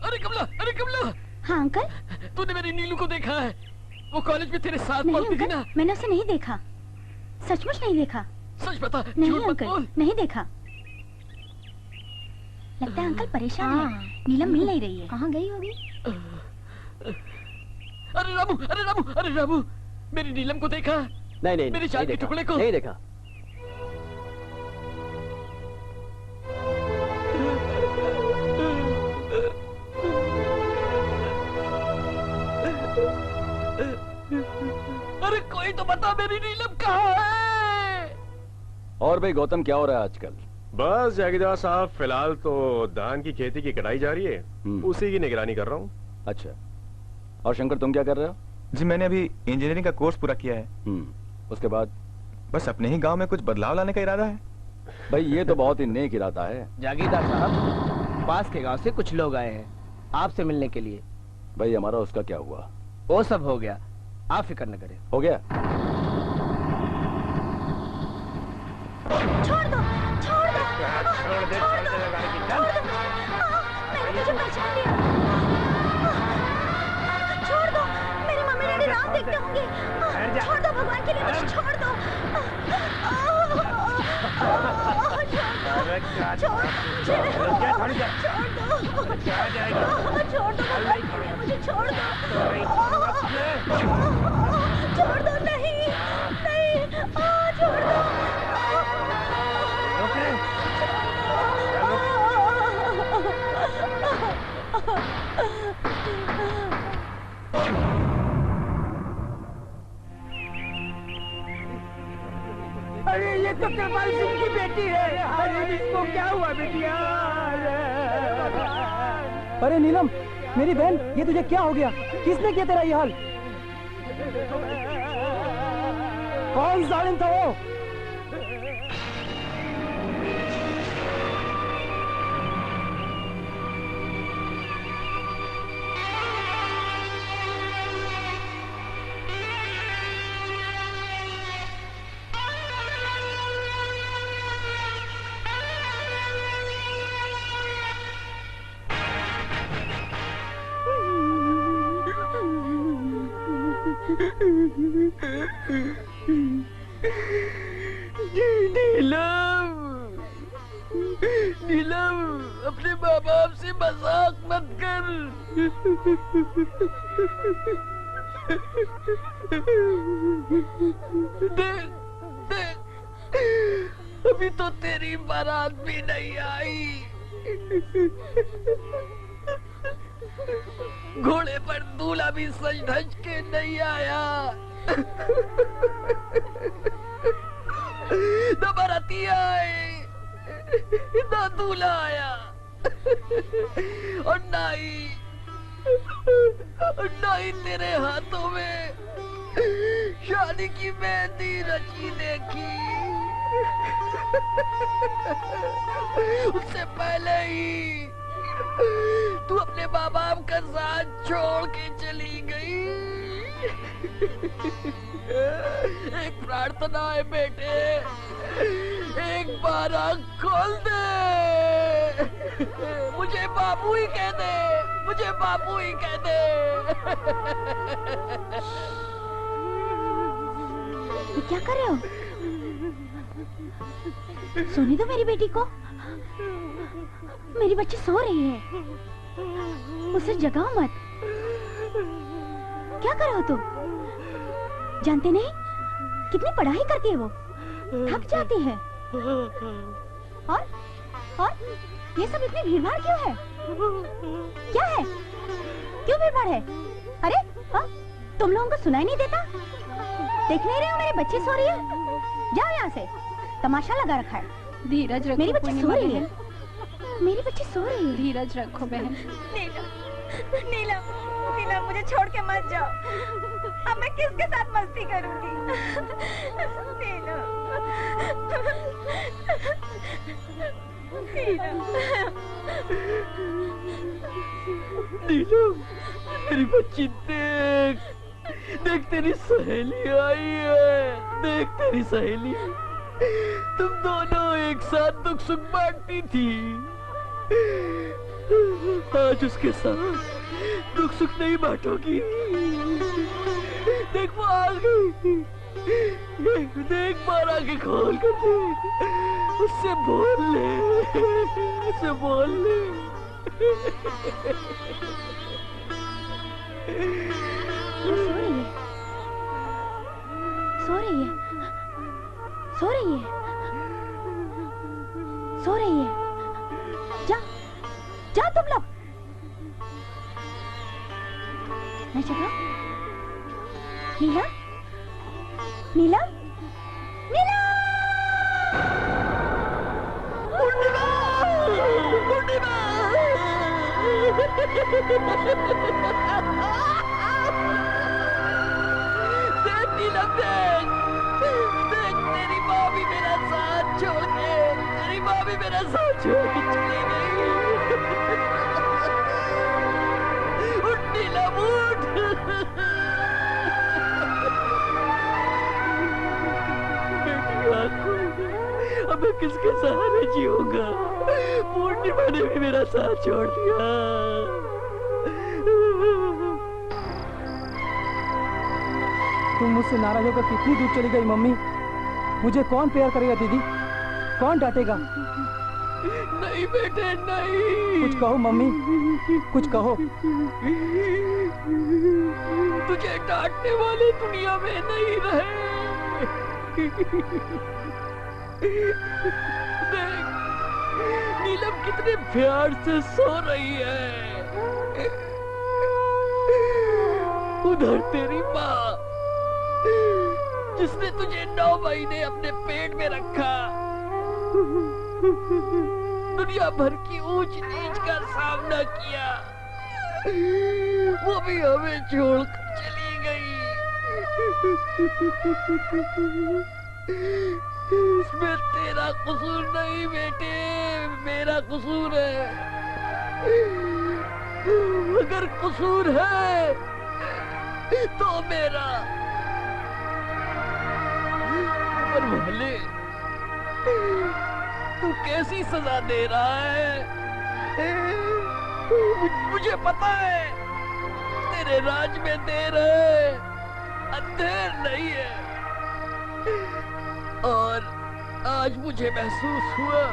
Speaker 12: अरे कमला, अरे कमला।
Speaker 3: हाँ अंकल।
Speaker 12: तूने मेरी नीलू को देखा है? वो कॉलेज में तेरे साथ पढ़ती थी ना?
Speaker 3: मैंने उसे नहीं देखा, सचमुच नहीं देखा।
Speaker 12: सच बता,
Speaker 3: नहीं
Speaker 12: झूठ मत
Speaker 3: अंकल,
Speaker 12: बोल।
Speaker 3: नहीं देखा। लगता है अंकल परेशान है। नीलम मिल नहीं रही है। कहाँ गई होगी?
Speaker 12: अरे रामू, अरे रामू, अरे रामू, मेरी नीलम को देखा?
Speaker 18: नहीं नहीं,
Speaker 12: मेरी जान के टुकड़े को
Speaker 18: नहीं देखा।
Speaker 12: अरे कोई तो बता, मेरी नीलम कहाँ है?
Speaker 5: और भाई गौतम, क्या हो रहा है आजकल?
Speaker 2: बस जागीरदार साहब, फिलहाल तो धान की खेती की कटाई जा रही है, उसी की निगरानी कर रहा हूँ।
Speaker 5: अच्छा, और शंकर तुम क्या कर रहे हो?
Speaker 4: जी मैंने अभी इंजीनियरिंग का कोर्स पूरा किया है।
Speaker 5: उसके बाद?
Speaker 4: बस अपने ही गांव में कुछ बदलाव लाने का इरादा है।
Speaker 5: भाई ये तो बहुत ही नेक इरादा है।
Speaker 13: जागीरदार साहब, पास के गांव से कुछ लोग आए हैं आपसे मिलने के लिए।
Speaker 5: भाई हमारा उसका क्या हुआ?
Speaker 18: वो सब हो गया, आप फिक्र न करें।
Speaker 4: हो गया?
Speaker 3: छोड़ दो, छोड़ दो,
Speaker 18: छोड़ दे, गाड़ी की चल।
Speaker 3: मैंने तुझे पहचान लिया। छोड़ दो, मेरी मम्मी डैडी रात देखते होंगे। छोड़ दो, भगवान के लिए मुझे छोड़ दो। छोड़ दो, मुझे छोड़ दो। छोड़ दो, नहीं नहीं, छोड़ दो।
Speaker 10: अरे ये तो कृपाल सिंह की बेटी है। अरे इसको क्या हुआ बेटिया?
Speaker 13: अरे नीलम, मेरी बहन, ये तुझे क्या हो गया? किसने किया तेरा ये हाल? कौन जालिम था वो?
Speaker 12: नीलम, नीलम, अपने माँ बाप से मजाक मत कर। देख, देख, अभी तो तेरी बारात भी नहीं आई। घोड़े पर दूल्हा भी सज धज के नहीं आया। न बाराती आए, न दूल्हा आया, और ना ही तेरे हाथों में शादी की मेहंदी रची देखी। उससे पहले ही तू अपने माँ बाप का साथ छोड़ के चली गई। एक प्रार्थना है बेटे, एक बार आँख खोल दे। मुझे बाबू ही कह दे, मुझे बाबू ही कह दे।
Speaker 3: ये क्या कर रहे हो? सोने दो मेरी बेटी को। मेरी बच्ची सो रही है, उसे जगाओ मत। क्या कर रहे हो तुम? जानते नहीं कितनी पढ़ाई करती है वो, थक जाती है। और ये सब इतनी भीड़भाड़ क्यों है? क्या है? क्यों भीड़भाड़ है? अरे तुम लोगों को सुनाई नहीं देता? देख नहीं रहे हो मेरी बच्ची सो रही है? जाओ यहाँ से, तमाशा लगा रखा है।
Speaker 1: धीरज रखो,
Speaker 3: मेरी बच्ची सो रही है। मेरी बच्ची सो रही है।
Speaker 1: धीरज रखो बहन।
Speaker 6: नीलम, नीलम, नीलम, मुझे छोड़ के मत जाओ। अब मैं किसके साथ मस्ती करूंगी? नीलम,
Speaker 12: नीलम, मेरी बच्ची देख, देख तेरी सहेली आई है। देख तेरी सहेली, तुम दोनों एक साथ दुख सुख बांटती थी। आज उसके साथ दुख सुख नहीं बांटोगी। देख वो आ गई। देख बार आगे खोल कर देख, उससे बोल ले, उससे बोल ले।
Speaker 3: सो रही है, सो रही है, सो रही है। जा, जा तुम लोग। मैं चला। नीला, नीला, नीला।
Speaker 12: देख नीलम, देख, देख तेरी माँ भी मेरा साथ छोड़ के, तेरी माँ भी मेरा साथ छोड़ के चली गई। उठ नीलम, उठ। किसके सहारे जीऊंगा? पूर्णिमा ने भी मेरा साथ छोड़ दिया।
Speaker 13: तुम मुझसे नाराज होकर कितनी दूर चली गई मम्मी? मुझे कौन प्यार करेगा दीदी? कौन डांटेगा?
Speaker 12: नहीं बेटे नहीं।
Speaker 13: कुछ कहो मम्मी, कुछ कहो।
Speaker 12: तुझे डांटने वाले दुनिया में नहीं रहे। देख, नीलम कितने प्यार से सो रही है। उधर तेरी माँ, जिसने तुझे 9 महीने अपने पेट में रखा, दुनिया भर की ऊंच नीच का सामना किया, वो भी हमें छोड़कर चली गई। इसमें तेरा कसूर नहीं बेटे, मेरा कसूर है। अगर कसूर है तो मेरा। पर भले तू कैसी सजा दे रहा है? मुझे पता है तेरे राज में देर है, अंधेर नहीं है। और आज मुझे महसूस हुआ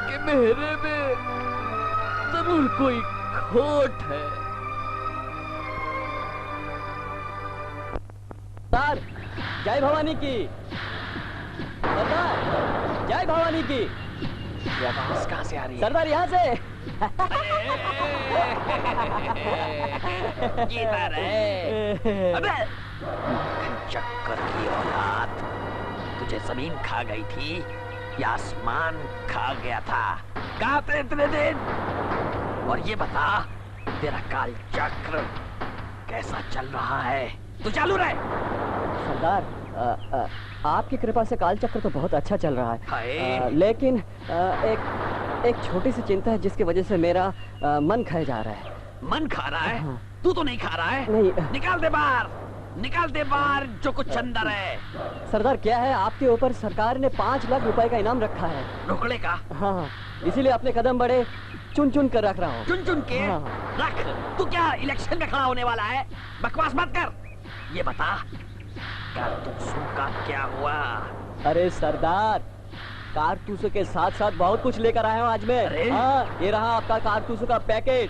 Speaker 12: कि मेरे में जरूर कोई खोट है।
Speaker 18: सरदार, जय भवानी की। सरदार, जय भवानी की।
Speaker 12: ये आवाज कहाँ से आ रही है?
Speaker 18: सरदार यहाँ से।
Speaker 12: जीता रहे। अबे चक्कर की औलाद, तुझे जमीन खा गई थी या आसमान खा गया था? कहाँ थे इतने दिन? और ये बता, तेरा काल चक्र कैसा चल रहा है? तू चालू रहे।
Speaker 18: सरदार, आपकी कृपा से काल चक्र तो बहुत अच्छा चल रहा है, लेकिन एक छोटी सी चिंता है जिसकी वजह से मेरा मन खाया जा रहा है।
Speaker 12: मन खा रहा है? हाँ। तू तो नहीं खा रहा है?
Speaker 18: नहीं।
Speaker 12: निकाल दे बाहर, निकाल दे बाहर जो कुछ अंदर है।
Speaker 18: सरदार, क्या है, आपके ऊपर सरकार ने 5 लाख रुपए का इनाम रखा है।
Speaker 12: रोकड़े का?
Speaker 18: हाँ, इसीलिए अपने कदम बड़े चुन चुन कर रख रहा हूँ।
Speaker 12: चुन चुन के?
Speaker 18: हाँ।
Speaker 12: रख। तू क्या इलेक्शन में खड़ा होने वाला है? बकवास मत कर। ये बता, कारतूसों का क्या हुआ?
Speaker 18: अरे सरदार, कारतूसों के साथ साथ बहुत कुछ लेकर आया हूँ आज मैं। हाँ, ये रहा आपका कारतूसों का पैकेट।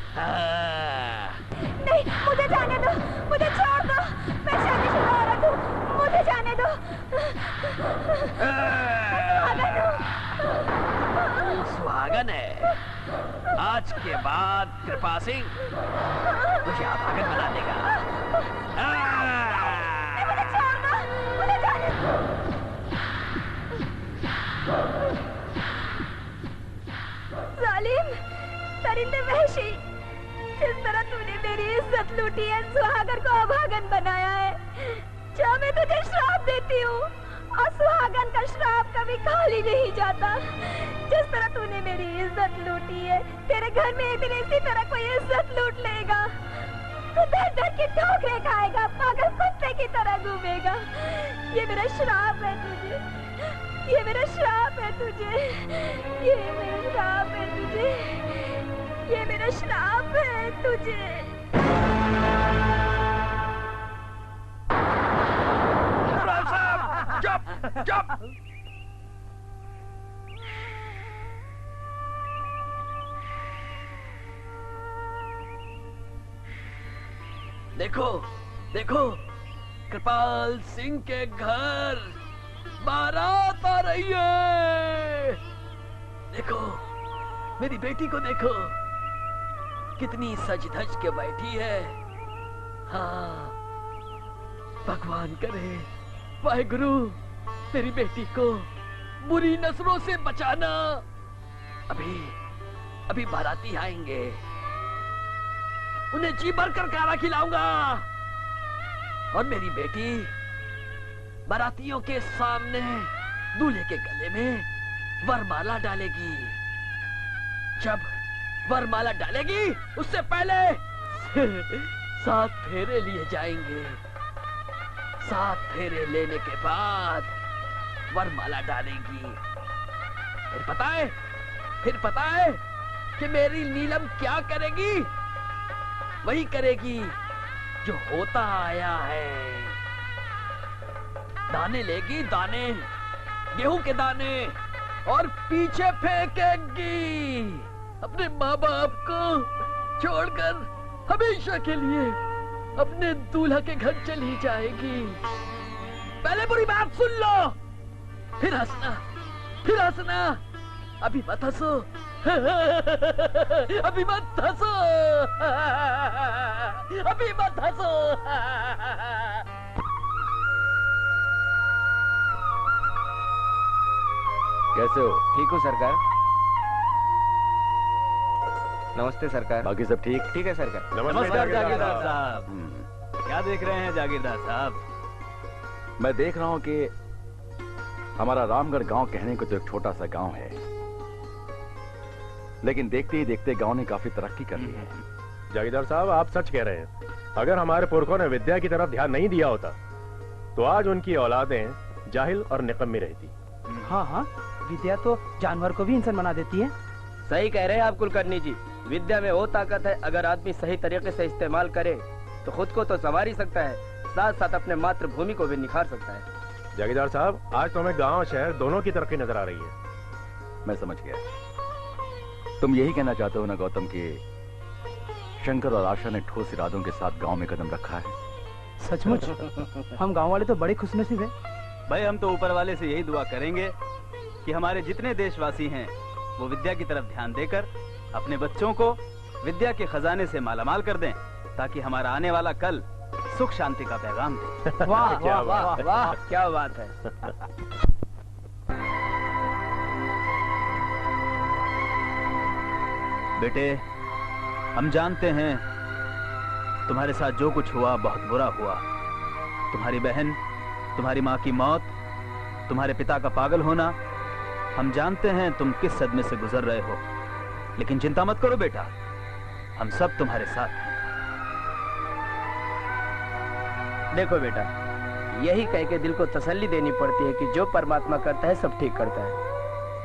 Speaker 3: नहीं, मुझे जाने दो, मुझे छोड़ दो, मैं शादीशुदा औरत हूँ, मुझे जाने दो।
Speaker 12: सुहागन है। आज के बाद कृपा सिंह तुझे अभागन बना देगा।
Speaker 3: मुझे छोड़ दो, मुझे जाने दो। जालिम, दरिंदे वहशी, जिस तरह तूने मेरी इज्जत लूटी है, सुहागन को अभागन बनाया है। क्या मैं तुझे श्राप देती हूँ, और सुहागन का श्राप कभी खाली नहीं जाता। जिस तरह तूने मेरी इज्जत लूटी है, तेरे घर में एक दिन इसी तरह कोई इज्जत लूट लेगा। तू दर दर की ठोकरें खाएगा, पागल कुत्ते की तरह घूमेगा। ये मेरा श्राप है तुझे, ये मेरा श्राप है तुझे, ये मेरा श्राप है तुझे, ये मेरा श्राप है तुझे।
Speaker 12: चुप, चुप। देखो, देखो, कृपाल सिंह के घर बारात आ रही है। देखो, मेरी बेटी को देखो, कितनी सज धज के बैठी है। हाँ, भगवान करे, वाहेगुरु, तेरी बेटी को बुरी नजरों से बचाना। अभी बाराती आएंगे, उन्हें जी भर कर कारा खिलाऊंगा, और मेरी बेटी बारातियों के सामने दूल्हे के गले में वरमाला डालेगी। जब वरमाला डालेगी, उससे पहले 7 फेरे लिए जाएंगे। 7 फेरे लेने के बाद वरमाला डालेगी। फिर पता है कि मेरी नीलम क्या करेगी? वही करेगी जो होता आया है। दाने लेगी, दाने, गेहूं के दाने, और पीछे फेंकेगी। अपने माँ बाप को छोड़कर हमेशा के लिए अपने दूल्हा के घर चली जाएगी। पहले बुरी बात सुन लो, फिर हंसना, फिर हंसना। अभी मत हंसो, अभी मत हंसो, अभी मत हंसो।
Speaker 5: कैसे हो?
Speaker 19: ठीक हो सरकार। नमस्ते सरकार।
Speaker 5: बाकी सब ठीक?
Speaker 19: ठीक है सरकार।
Speaker 7: नमस्कार जागीरदार साहब। क्या देख रहे हैं जागीरदार साहब?
Speaker 5: मैं देख रहा हूं कि हमारा रामगढ़ गांव कहने को तो एक छोटा सा गांव है, लेकिन देखते ही देखते गांव ने काफी तरक्की कर ली है।
Speaker 2: जागीरदार साहब, आप सच कह रहे हैं। अगर हमारे पुरखों ने विद्या की तरफ ध्यान नहीं दिया होता तो आज उनकी औलादें जाहिल और निकम्मी रहती।
Speaker 13: हाँ हाँ, विद्या तो जानवर को भी इंसान बना देती है।
Speaker 19: सही कह रहे हैं आप कुलकर्णी जी। विद्या में वो ताकत है, अगर आदमी सही तरीके से इस्तेमाल करे तो खुद को तो संवार ही सकता है, साथ साथ अपने मातृभूमि को भी निखार सकता है।
Speaker 2: जागीरदार साहब, आज तो हमें गांव शहर दोनों की तरक्की नजर आ रही है।
Speaker 5: मैं समझ गया। तुम यही कहना चाहते हो ना गौतम कि शंकर और आशा ने ठोस इरादों के साथ गांव में कदम रखा है?
Speaker 13: सचमुच हम गांव वाले तो बड़े खुशनसीब हैं।
Speaker 7: भाई, हम तो ऊपर वाले से यही दुआ करेंगे कि हमारे जितने देशवासी हैं वो विद्या की तरफ ध्यान देकर अपने बच्चों को विद्या के खजाने से मालामाल कर दें, ताकि हमारा आने वाला कल सुख शांति का पैगाम दे।
Speaker 19: वाह वाह वाह वाह, क्या बात है।
Speaker 7: बेटे, हम जानते हैं तुम्हारे साथ जो कुछ हुआ बहुत बुरा हुआ। तुम्हारी बहन, तुम्हारी माँ की मौत, तुम्हारे पिता का पागल होना, हम जानते हैं तुम किस सदमे से गुजर रहे हो। लेकिन चिंता मत करो बेटा, हम सब तुम्हारे साथ हैं।
Speaker 19: देखो बेटा, यही कह के दिल को तसल्ली देनी पड़ती है कि जो परमात्मा करता है सब ठीक करता है।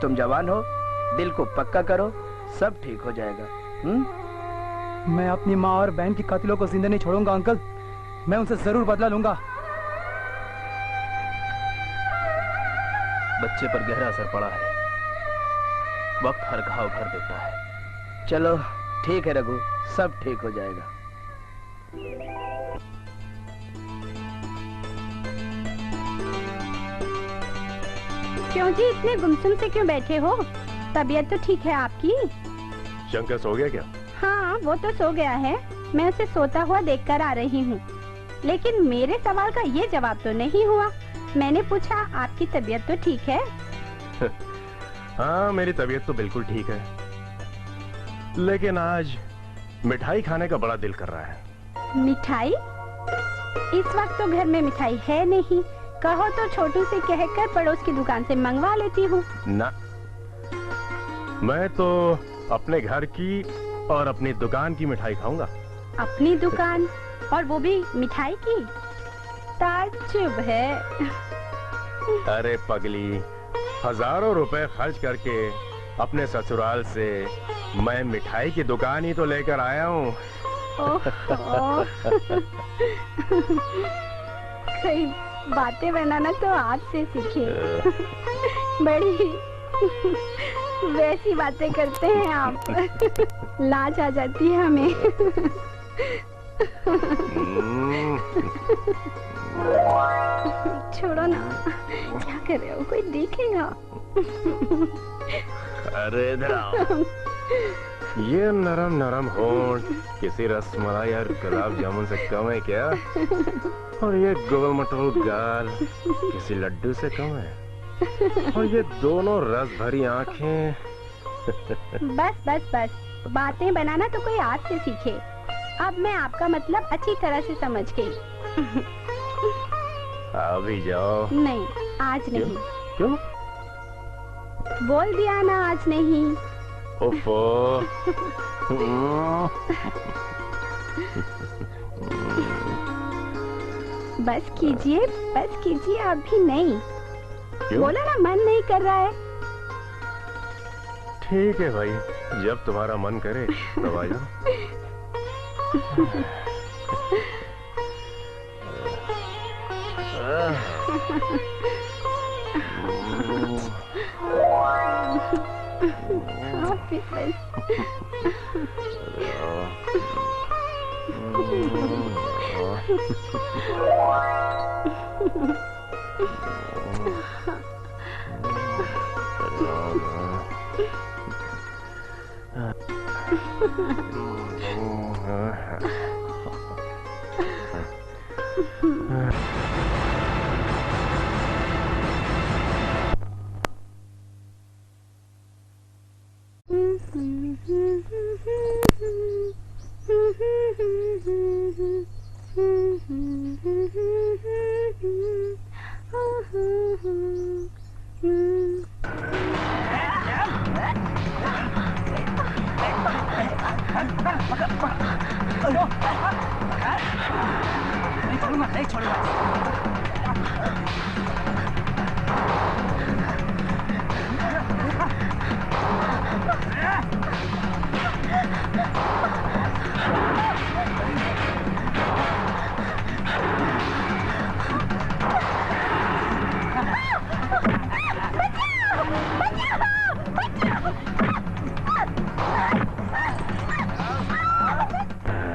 Speaker 19: तुम जवान हो, दिल को पक्का करो, सब ठीक हो जाएगा।
Speaker 13: मैं अपनी माँ और बहन की कातिलों को जिंदा नहीं छोड़ूंगा अंकल। मैं उनसे जरूर बदला लूंगा।
Speaker 7: बच्चे पर गहरा असर पड़ा है, वक्त हर घाव भर देता है।
Speaker 19: चलो ठीक है रघु, सब ठीक हो जाएगा।
Speaker 1: क्यों जी, इतने गुमसुम से क्यों बैठे हो? तबीयत तो ठीक है आपकी?
Speaker 2: शंकर सो गया क्या?
Speaker 1: हाँ, वो तो सो गया है। मैं उसे सोता हुआ देखकर आ रही हूँ। लेकिन मेरे सवाल का ये जवाब तो नहीं हुआ। मैंने पूछा आपकी तबीयत तो ठीक है?
Speaker 2: हाँ, मेरी तबीयत तो बिल्कुल ठीक है, लेकिन आज मिठाई खाने का बड़ा दिल कर रहा है।
Speaker 1: मिठाई? इस वक्त तो घर में मिठाई है नहीं। कहो तो छोटू से कहकर पड़ोस की दुकान से मंगवा लेती हूँ।
Speaker 2: ना, मैं तो अपने घर की और अपनी दुकान की मिठाई खाऊंगा।
Speaker 1: अपनी दुकान और वो भी मिठाई की? ताज्जुब है।
Speaker 2: अरे पगली, हजारों रुपए खर्च करके अपने ससुराल से मैं मिठाई की दुकान ही तो लेकर आया हूँ।
Speaker 1: कई बातें बनाना तो आपसे सीखे। बड़ी वैसी बातें करते हैं आप। लाज आ जाती है हमें। छोड़ो ना, क्या कर रहे हो? कोई देखेगा।
Speaker 2: अरे इधर आओ। ये नरम नरम होंठ किसी रसमलाई या गुलाब जामुन से कम है क्या? और ये गोल मटोल गाल किसी लड्डू से कम है? और ये दोनों रस भरी आंखें।
Speaker 1: बस बस बस, बातें बनाना तो कोई आपसे सीखे। अब मैं आपका मतलब अच्छी तरह से समझ गई।
Speaker 2: अभी जाओ।
Speaker 1: नहीं, आज नहीं।
Speaker 2: क्यों?
Speaker 1: बोल दिया ना, आज नहीं।
Speaker 2: ओफो।
Speaker 1: बस कीजिए, बस कीजिए, अभी नहीं।
Speaker 2: क्यों?
Speaker 1: बोला ना, मन नहीं कर रहा है।
Speaker 2: ठीक है भाई, जब तुम्हारा मन करे तब आ जाओ।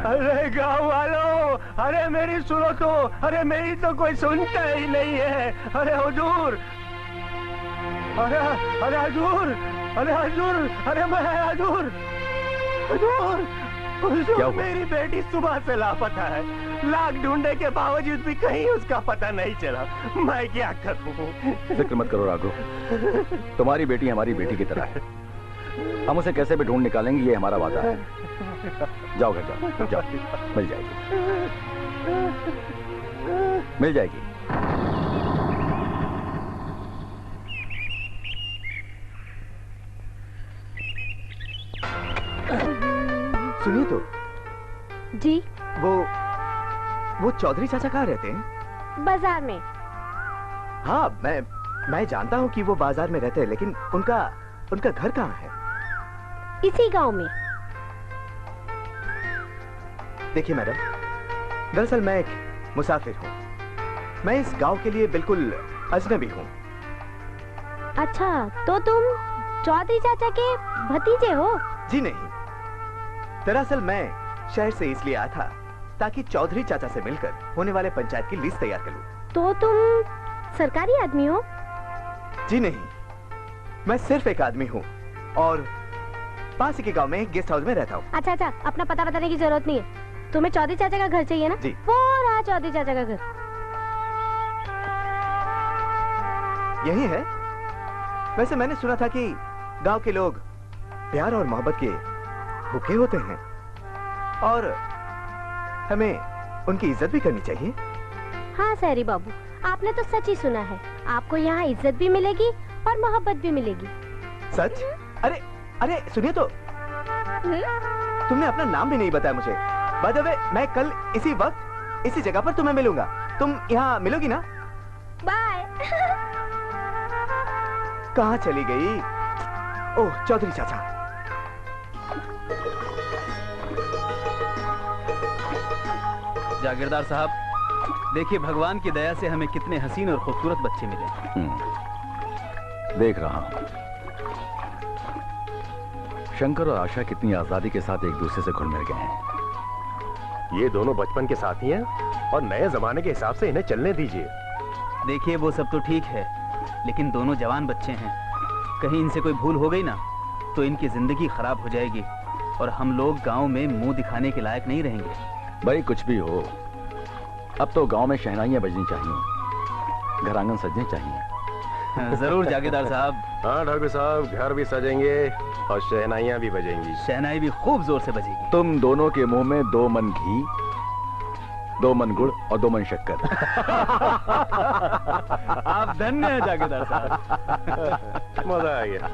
Speaker 16: अरे गाँव वालों, अरे मेरी सुनो तो, अरे मेरी तो कोई सुनता ही नहीं है। अरे हुजूर, अरे अरे हुजूर, अरे हुजूर, अरे मैं हुजूर, हुजूर, हुजूर, मेरी बेटी सुबह से लापता है। लाख ढूंढने के बावजूद भी कहीं उसका पता नहीं चला। मैं क्या करूं?
Speaker 5: फिक्र मत करो राघव, तुम्हारी बेटी हमारी बेटी की तरह है। हम उसे कैसे भी ढूंढ निकालेंगे, ये हमारा वादा है। जाओ घर जाओ, जाओ, मिल जाएगी, मिल जाएगी।
Speaker 8: सुनिए तो
Speaker 3: जी,
Speaker 8: वो चौधरी चाचा कहाँ रहते हैं?
Speaker 3: बाजार में।
Speaker 8: हाँ, मैं जानता हूँ कि वो बाजार में रहते हैं, लेकिन उनका घर कहाँ है?
Speaker 3: इसी गांव में।
Speaker 8: देखिए मैडम, दरअसल मैं एक मुसाफिर हूँ। मैं इस गांव के लिए बिल्कुल अजनबी हूँ।
Speaker 3: अच्छा, तो तुम चौधरी चाचा के भतीजे हो?
Speaker 8: जी नहीं, दरअसल मैं शहर से इसलिए आया था ताकि चौधरी चाचा से मिलकर होने वाले पंचायत की लिस्ट तैयार कर लूं।
Speaker 3: तो तुम सरकारी आदमी हो?
Speaker 8: जी नहीं, मैं सिर्फ एक आदमी हूँ और पास ही के गांव में गेस्ट हाउस में रहता हूँ।
Speaker 3: अच्छा, अपना पता बताने की जरूरत नहीं है। तुम्हें चौधरी चाचा का घर चाहिए ना?
Speaker 8: जी।
Speaker 3: वो रहा चौधरी चाचा का घर।
Speaker 8: यही है। वैसे मैंने सुना था कि गांव के लोग प्यार और मोहब्बत के भूखे होते हैं और हमें उनकी इज्जत भी करनी चाहिए।
Speaker 3: हाँ सहरी बाबू, आपने तो सच ही सुना है। आपको यहाँ इज्जत भी मिलेगी और मोहब्बत भी मिलेगी।
Speaker 8: सच? अरे सुनिए तो, तुमने अपना नाम भी नहीं बताया मुझे। बाय द वे, मैं कल इसी वक्त इसी जगह पर तुम्हें मिलूंगा। तुम यहाँ मिलोगी ना?
Speaker 3: बाय।
Speaker 8: कहाँ चली गई? ओह, चौधरी चाचा।
Speaker 7: जागीरदार साहब, देखिए भगवान की दया से हमें कितने हसीन और खूबसूरत बच्चे मिले।
Speaker 5: देख रहा हूं शंकर और आशा कितनी आजादी के साथ एक दूसरे से घुल मिल गए हैं।
Speaker 2: ये दोनों बचपन के साथी हैं और नए जमाने के हिसाब से इन्हें चलने दीजिए।
Speaker 7: देखिए वो सब तो ठीक है, लेकिन दोनों जवान बच्चे हैं। कहीं इनसे कोई भूल हो गई ना तो इनकी जिंदगी खराब हो जाएगी और हम लोग गांव में मुंह दिखाने के लायक नहीं रहेंगे।
Speaker 5: भाई कुछ भी हो, अब तो गांव में शहनाइयां बजनी चाहिए, घर आंगन सजने चाहिए।
Speaker 7: जरूर जागीरदार साहब।
Speaker 2: हाँ ठाकुर साहब, घर भी सजेंगे और शहनाइयां भी बजेंगी।
Speaker 7: शहनाई भी खूब जोर से बजेगी।
Speaker 5: तुम दोनों के मुंह में 2 मन घी, 2 मन गुड़ और 2 मन शक्कर।
Speaker 7: आप धन्य हैं जागीरदार साहब।
Speaker 2: मजा आ गया।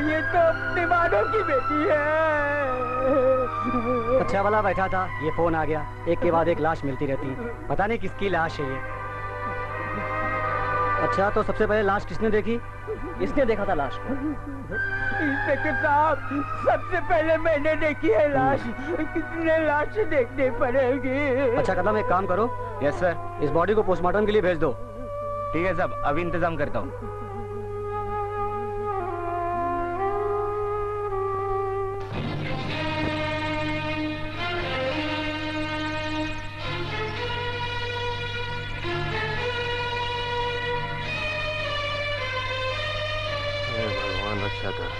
Speaker 10: ये तो अपनी मानो की बेटी है।
Speaker 18: अच्छा वाला बैठा था, ये फोन आ गया, एक के बाद एक लाश मिलती रहती, पता नहीं किसकी लाश है ये। अच्छा तो सबसे पहले लाश किसने देखी? इसने देखा था लाश को।
Speaker 10: इंस्पेक्टर साहब, सबसे पहले मैंने देखी है लाश, कितने लाश देखनी पड़ेगी।
Speaker 18: अच्छा कदम, एक काम करो।
Speaker 4: Yes sir.
Speaker 18: इस बॉडी को पोस्टमार्टम के लिए भेज दो।
Speaker 4: ठीक है साहब, अभी इंतजाम करता हूँ।
Speaker 2: भगवान रक्षा कर।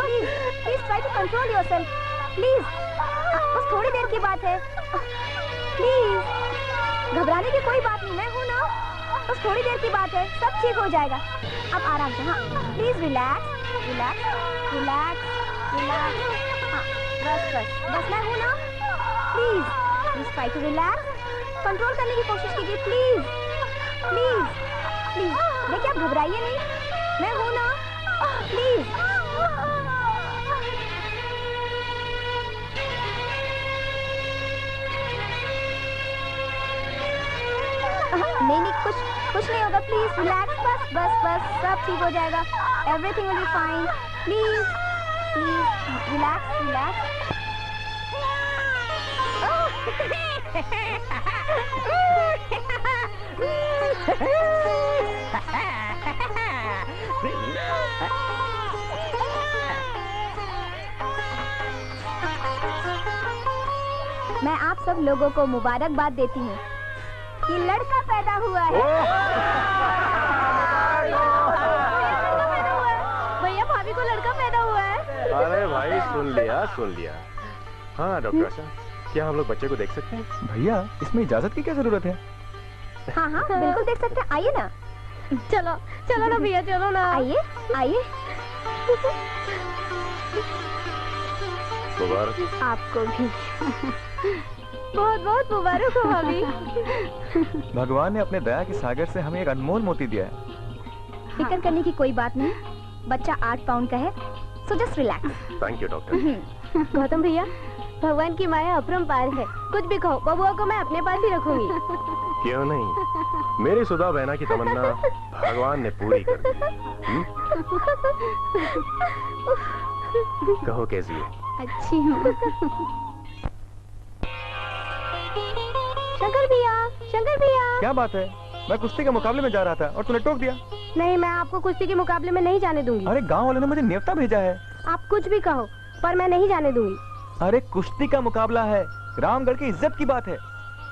Speaker 6: देखिए, please try to control yourself, please. बस थोड़ी देर की बात है, प्लीज। घबराने की कोई बात नहीं, मैं हूँ ना। बस थोड़ी देर की बात है, सब ठीक हो जाएगा। अब आराम से, हाँ please relax relax relax relax. हाँ बस बस बस, मैं हूँ ना। Please please try to relax, control करने की कोशिश कीजिए, प्लीज प्लीज प्लीज। देखिए आप घबराइए नहीं, मैं हूँ ना, प्लीज। नहीं नहीं, कुछ नहीं होगा, प्लीज रिलैक्स। बस बस बस, सब ठीक हो जाएगा, everything will be fine. Please please relax relax. मैं आप सब लोगों को मुबारकबाद देती हूँ कि लड़का पैदा हुआ है। भैया भाभी को लड़का पैदा हुआ है।
Speaker 2: अरे भाई सुन लिया। हाँ डॉक्टर आशा, क्या हम लोग बच्चे को देख सकते हैं?
Speaker 4: भैया इसमें इजाजत की क्या जरूरत है?
Speaker 6: हाँ हाँ बिल्कुल देख सकते हैं, आइए ना। चलो चलो ना भैया, चलो ना, आइए आइए।
Speaker 2: मुबारक
Speaker 6: आपको भी। बहुत बहुत मुबारक हो भाभी।
Speaker 4: भगवान ने अपने दया के सागर से हमें एक अनमोल मोती दिया है।
Speaker 6: फिक्र करने की कोई बात नहीं, बच्चा 8 पाउंड का है, so just relax.
Speaker 2: Thank you doctor.
Speaker 6: Gautam भैया, भगवान की माया अपरंपार है, कुछ भी कहो, बबुआ को मैं अपने पास ही रखूंगी।
Speaker 2: क्यों नहीं, मेरी सुधा बहना की तमन्ना भगवान ने पूरी कर दी। कहो कैसी है?
Speaker 6: अच्छी हूँ। शंकर भैया।
Speaker 4: क्या बात है? मैं कुश्ती के मुकाबले में जा रहा था और तूने टोक दिया।
Speaker 6: नहीं, मैं आपको कुश्ती के मुकाबले में नहीं जाने दूंगी।
Speaker 4: अरे गांव वालों ने मुझे न्योता भेजा है।
Speaker 6: आप कुछ भी कहो, पर मैं नहीं जाने दूंगी।
Speaker 4: अरे कुश्ती का मुकाबला है, रामगढ़ की इज्जत की बात है।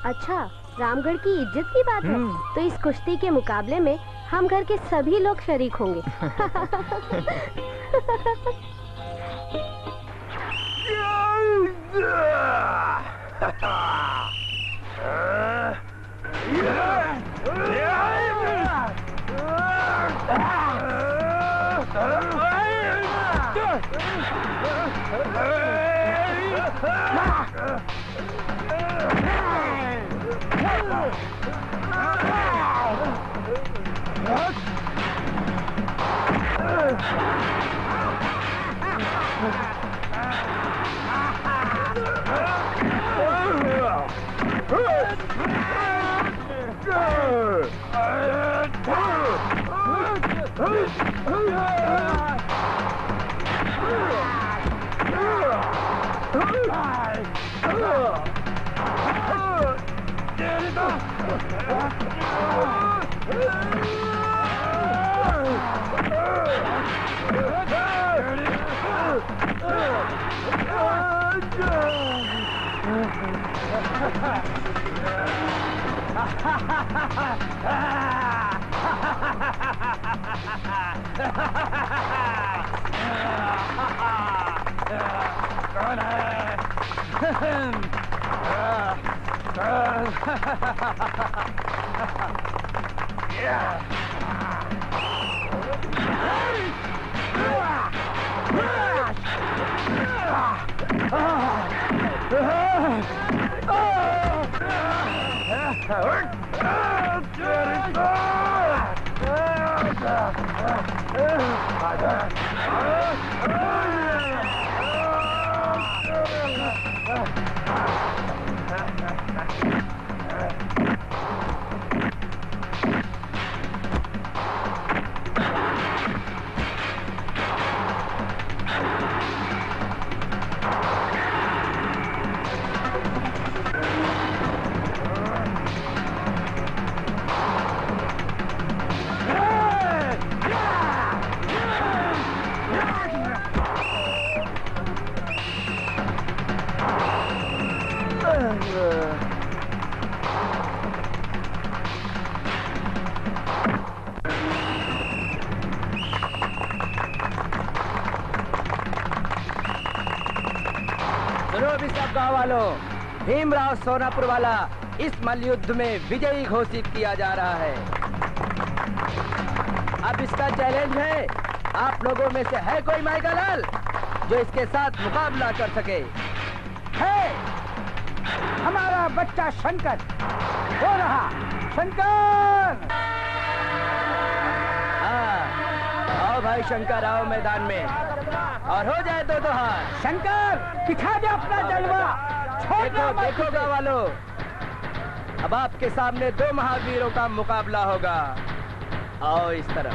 Speaker 6: अच्छा, रामगढ़ की इज्जत की बात है, तो इस कुश्ती के मुकाबले में हम घर के सभी लोग शरीक होंगे।
Speaker 11: कौन
Speaker 19: सुनो भी सब गाँव वालों, भीमराव सोनापुर वाला इस मल्लयुद्ध में विजयी घोषित किया जा रहा है। अब इसका चैलेंज है, आप लोगों में से है कोई माइका लाल जो इसके साथ मुकाबला कर सके?
Speaker 10: है हमारा बच्चा शंकर, हो रहा शंकर।
Speaker 19: हाँ, आओ भाई शंकर, आओ मैदान में और हो जाए दो हाथ।
Speaker 10: शंकर दिखा दे अपना जलवा।
Speaker 19: देखो देखो गाँव वालों, अब आपके सामने दो महावीरों का मुकाबला होगा। आओ इस तरफ।